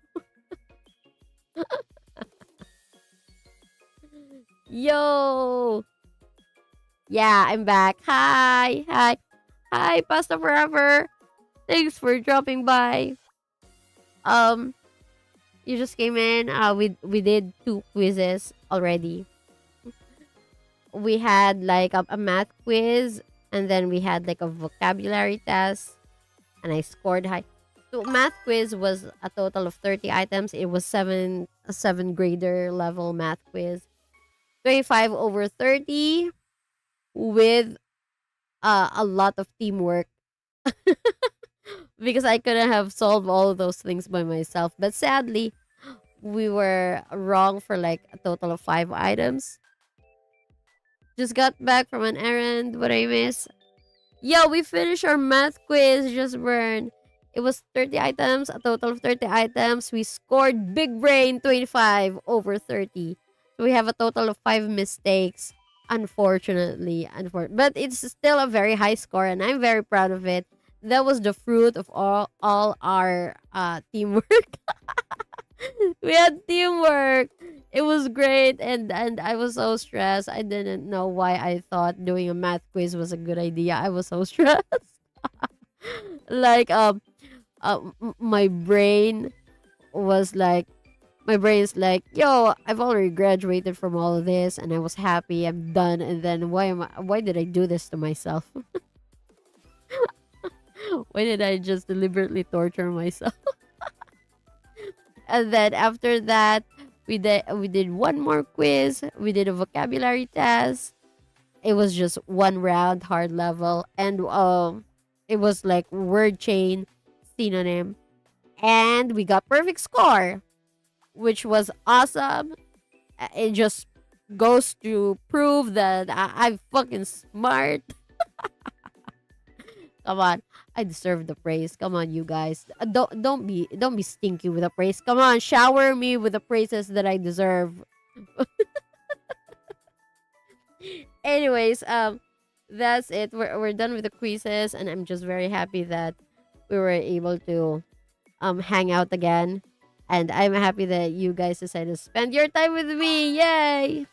Yo, yeah, I'm back. Hi, hi, hi, Pasta Forever. Thanks for dropping by. Um, you just came in. We did 2 quizzes already. We had like a math quiz, and then we had like a vocabulary test, and I scored high. So math quiz was a total of 30 items. It was a 7th grader level math quiz. 25 over 30 with a lot of teamwork because I couldn't have solved all of those things by myself. But sadly, we were wrong for like a total of 5 items. Just got back from an errand. What I miss? Yo, we finished our math quiz. Just burn. It was 30 items, a total of 30 items. We scored big brain 25 over 30. So we have a total of 5 mistakes. Unfortunately, but it's still a very high score, and I'm very proud of it. That was the fruit of all our teamwork. We had teamwork. It was great, and I was so stressed. I didn't know why I thought doing a math quiz was a good idea. I was so stressed. Like my brain was like my brain's like, yo, I've already graduated from all of this, and I was happy, I'm done, and then why did I do this to myself? Why did I just deliberately torture myself? And then after that, we did one more quiz. We did a vocabulary test. It was just one round, hard level, and it was like word chain, synonym, and we got perfect score, which was awesome. It just goes to prove that I'm fucking smart. Come on, I deserve the praise. Come on, you guys. Don't be stinky with the praise. Come on, shower me with the praises that I deserve. Anyways, That's it. We're done with the quizzes, and I'm just very happy that we were able to hang out again. And I'm happy that you guys decided to spend your time with me. Yay!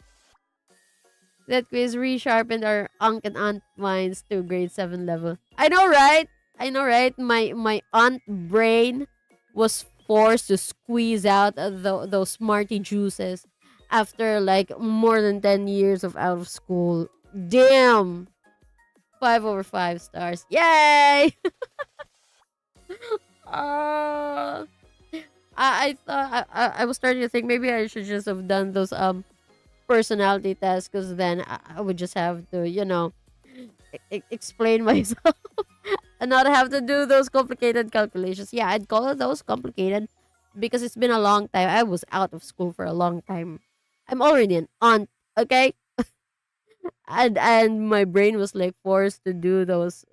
That quiz resharpened our Unc and Aunt minds to grade 7 level. I know, right? I know, right? My aunt brain was forced to squeeze out those Smarty juices after like more than 10 years of out of school. Damn! 5 over 5 stars. Yay! uh, I thought I was starting to think maybe I should just have done those personality tests, because then I would just have to, explain myself and not have to do those complicated calculations. Yeah, I'd call those complicated because it's been a long time. I was out of school for a long time. I'm already an aunt, okay? And my brain was like forced to do those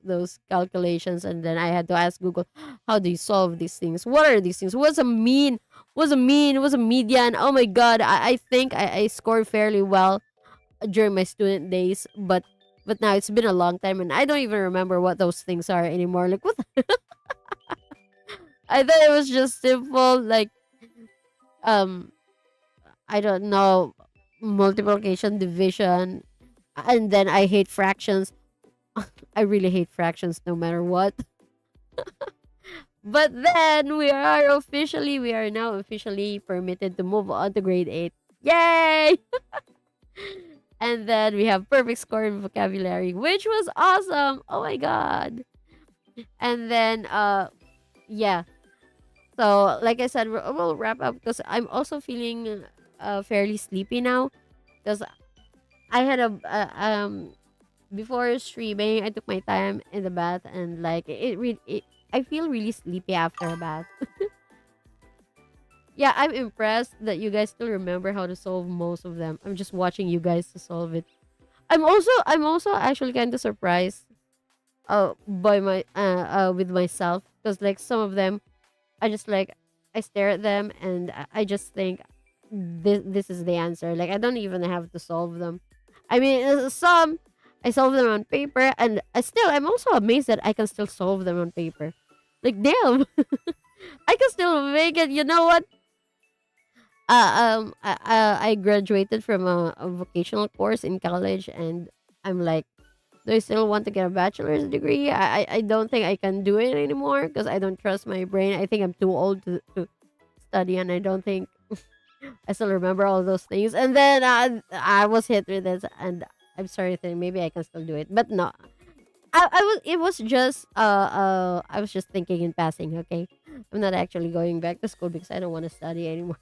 calculations, and then I had to ask Google, how do you solve these things? What are these things? What's a mean? What's a mean? What's a median? Oh my god, I think I scored fairly well during my student days, but now it's been a long time and I don't even remember what those things are anymore. Like what I thought it was just simple, like um I don't know, multiplication, division, and then I hate fractions. I really hate fractions no matter what. But then we are now officially permitted to move on to grade 8. Yay! And then we have perfect score in vocabulary, which was awesome. Oh my god. And then yeah. So like I said, we'll wrap up because I'm also feeling fairly sleepy now, because I had a before streaming, I took my time in the bath, and like I feel really sleepy after a bath. Yeah, I'm impressed that you guys still remember how to solve most of them. I'm just watching you guys to solve it. I'm also actually kind of surprised by my with myself, because like some of them I just like I stare at them and I just think this is the answer. Like I don't even have to solve them. I mean, some I solve them on paper, and I'm also amazed that I can still solve them on paper. Like damn, I can still make it. You know what? I graduated from a vocational course in college, and I'm like, do I still want to get a bachelor's degree? I don't think I can do it anymore because I don't trust my brain. I think I'm too old to study, and I don't think I still remember all those things. And then I was hit with this, and I'm sorry to think maybe I can still do it, but no. I was it was just I was just thinking in passing. Okay, I'm not actually going back to school because I don't want to study anymore.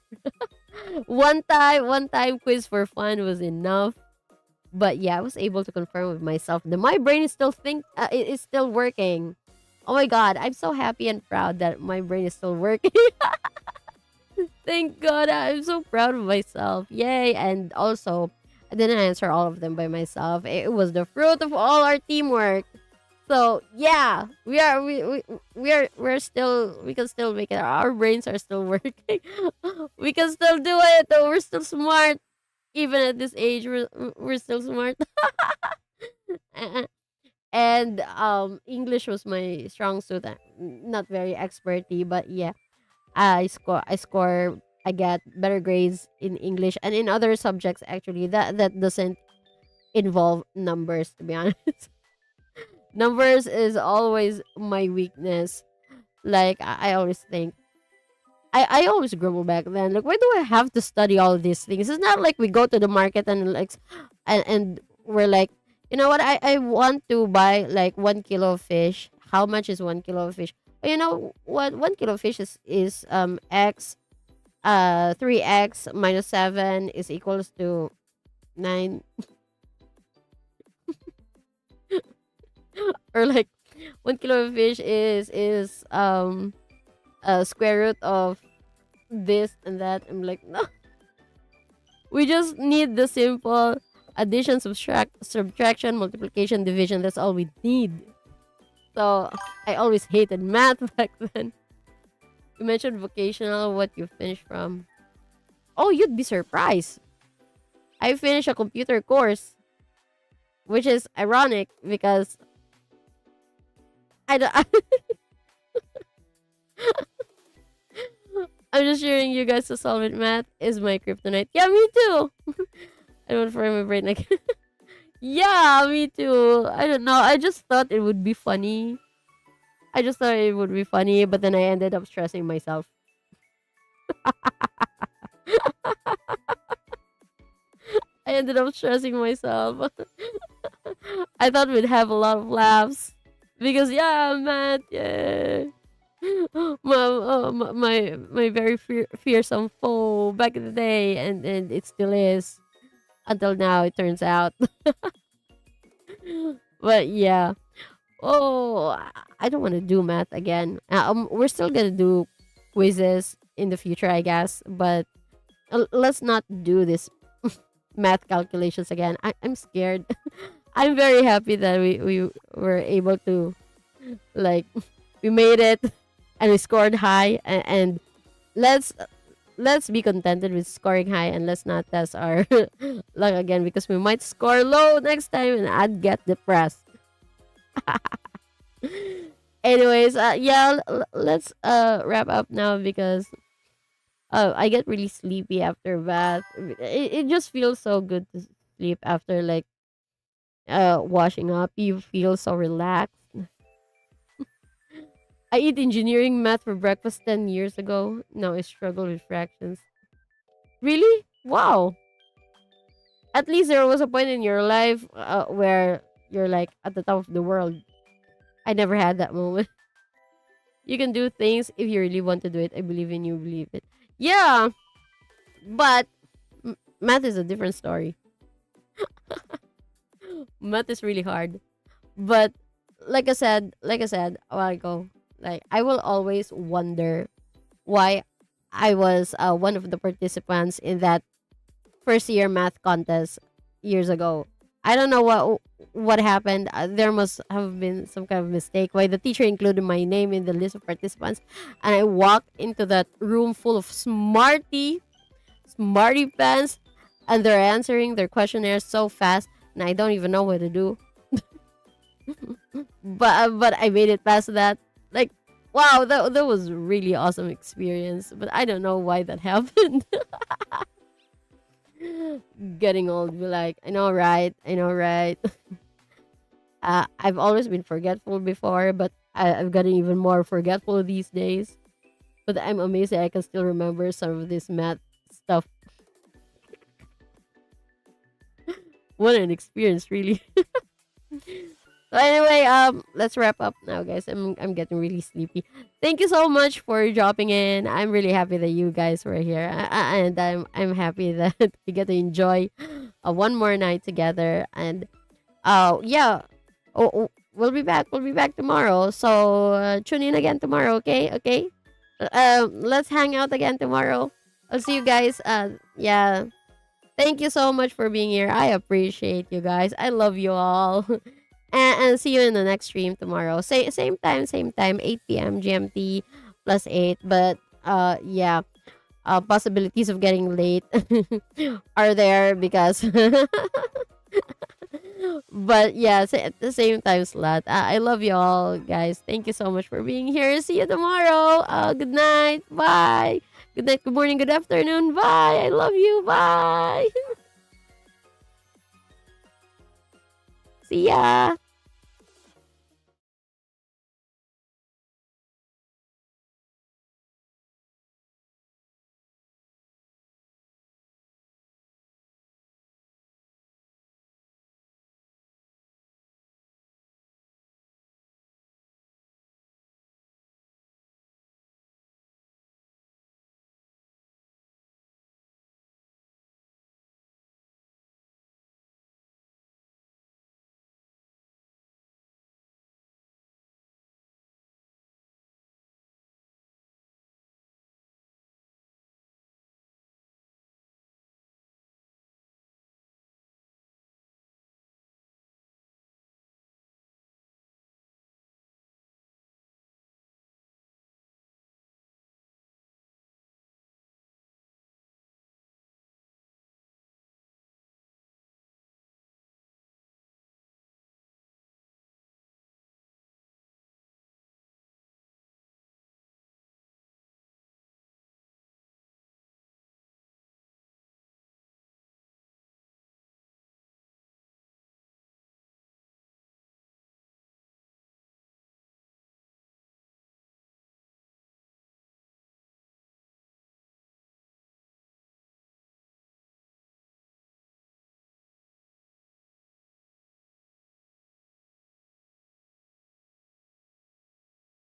One time quiz for fun was enough. But yeah, I was able to confirm with myself that my brain is still it is still working. Oh my god, I'm so happy and proud that my brain is still working. Thank God, I'm so proud of myself. Yay! And also, I didn't answer all of them by myself. It was the fruit of all our teamwork. So yeah, we can still make it. Our brains are still working. We can still do it. We're still smart. Even at this age, we're still smart. And English was my strong suit. Not very experty, but yeah, I get better grades in English and in other subjects actually that doesn't involve numbers, to be honest. Numbers is always my weakness. Like I always think I always grumble back then. Like, why do I have to study all these things? It's not like we go to the market and like, and we're like, you know what? I want to buy like 1 kilo of fish. How much is 1 kilo of fish? You know what? 1 kilo of fish is x 3x minus 7 is equals to 9, or like 1 kilo of fish is a square root of this and that. I'm like, no, we just need the simple addition, subtraction, multiplication, division. That's all we need. So I always hated math back then. You mentioned vocational, what you finished from. Oh, you'd be surprised. I finished a computer course. which is ironic because I don't, I'm just sharing you guys to solve it. Math is my kryptonite. Yeah, me too. I don't fry my brain like. Yeah, me too. I don't know. I just thought it would be funny. I just thought it would be funny, but then I ended up stressing myself. I ended up stressing myself. I thought we'd have a lot of laughs because yeah, Matt, yeah. My very fearsome foe back in the day, and it still is until now. It turns out, but yeah. Oh, I don't want to do math again. We're still gonna do quizzes in the future, I guess, but let's not do this math calculations again. I'm scared. I'm very happy that we were able to like we made it and we scored high and let's let's be contented with scoring high and let's not test our luck again because we might score low next time and I'd get depressed. Anyways, yeah, let's wrap up now because I get really sleepy after bath. It just feels so good to sleep after like washing up. You feel so relaxed. I eat engineering math for breakfast 10 years ago. Now I struggle with fractions. Really? Wow. At least there was a point in your life where you're like at the top of the world. I never had that moment. You can do things if you really want to do it. I believe in you, believe it. Yeah, but math is a different story. Math is really hard. But like I said a while ago, like I will always wonder why I was one of the participants in that first year math contest years ago. I don't know what happened. There must have been some kind of mistake why the teacher included my name in the list of participants, and I walked into that room full of smarty pants, and they're answering their questionnaires so fast, and I don't even know what to do. But I made it past that. Like, wow, that was a really awesome experience. But I don't know why that happened. Getting old, be like, I know, right? I know, right? I've always been forgetful before, but I've gotten even more forgetful these days. But I'm amazed that I can still remember some of this math stuff. What an experience, really. So anyway, let's wrap up now, guys. I'm getting really sleepy. Thank you so much for dropping in. I'm really happy that you guys were here, and I'm happy that we get to enjoy one more night together. And yeah, we'll be back. We'll be back tomorrow. So tune in again tomorrow. Okay, okay. Let's hang out again tomorrow. I'll see you guys. Yeah. Thank you so much for being here. I appreciate you guys. I love you all. And see you in the next stream tomorrow. Same time, 8 p.m. GMT plus 8. But yeah, possibilities of getting late are there because. But yeah, at the same time slot. I love you all, guys. Thank you so much for being here. See you tomorrow. Good night. Bye. Good night, good morning, good afternoon. Bye. I love you. Bye. See ya.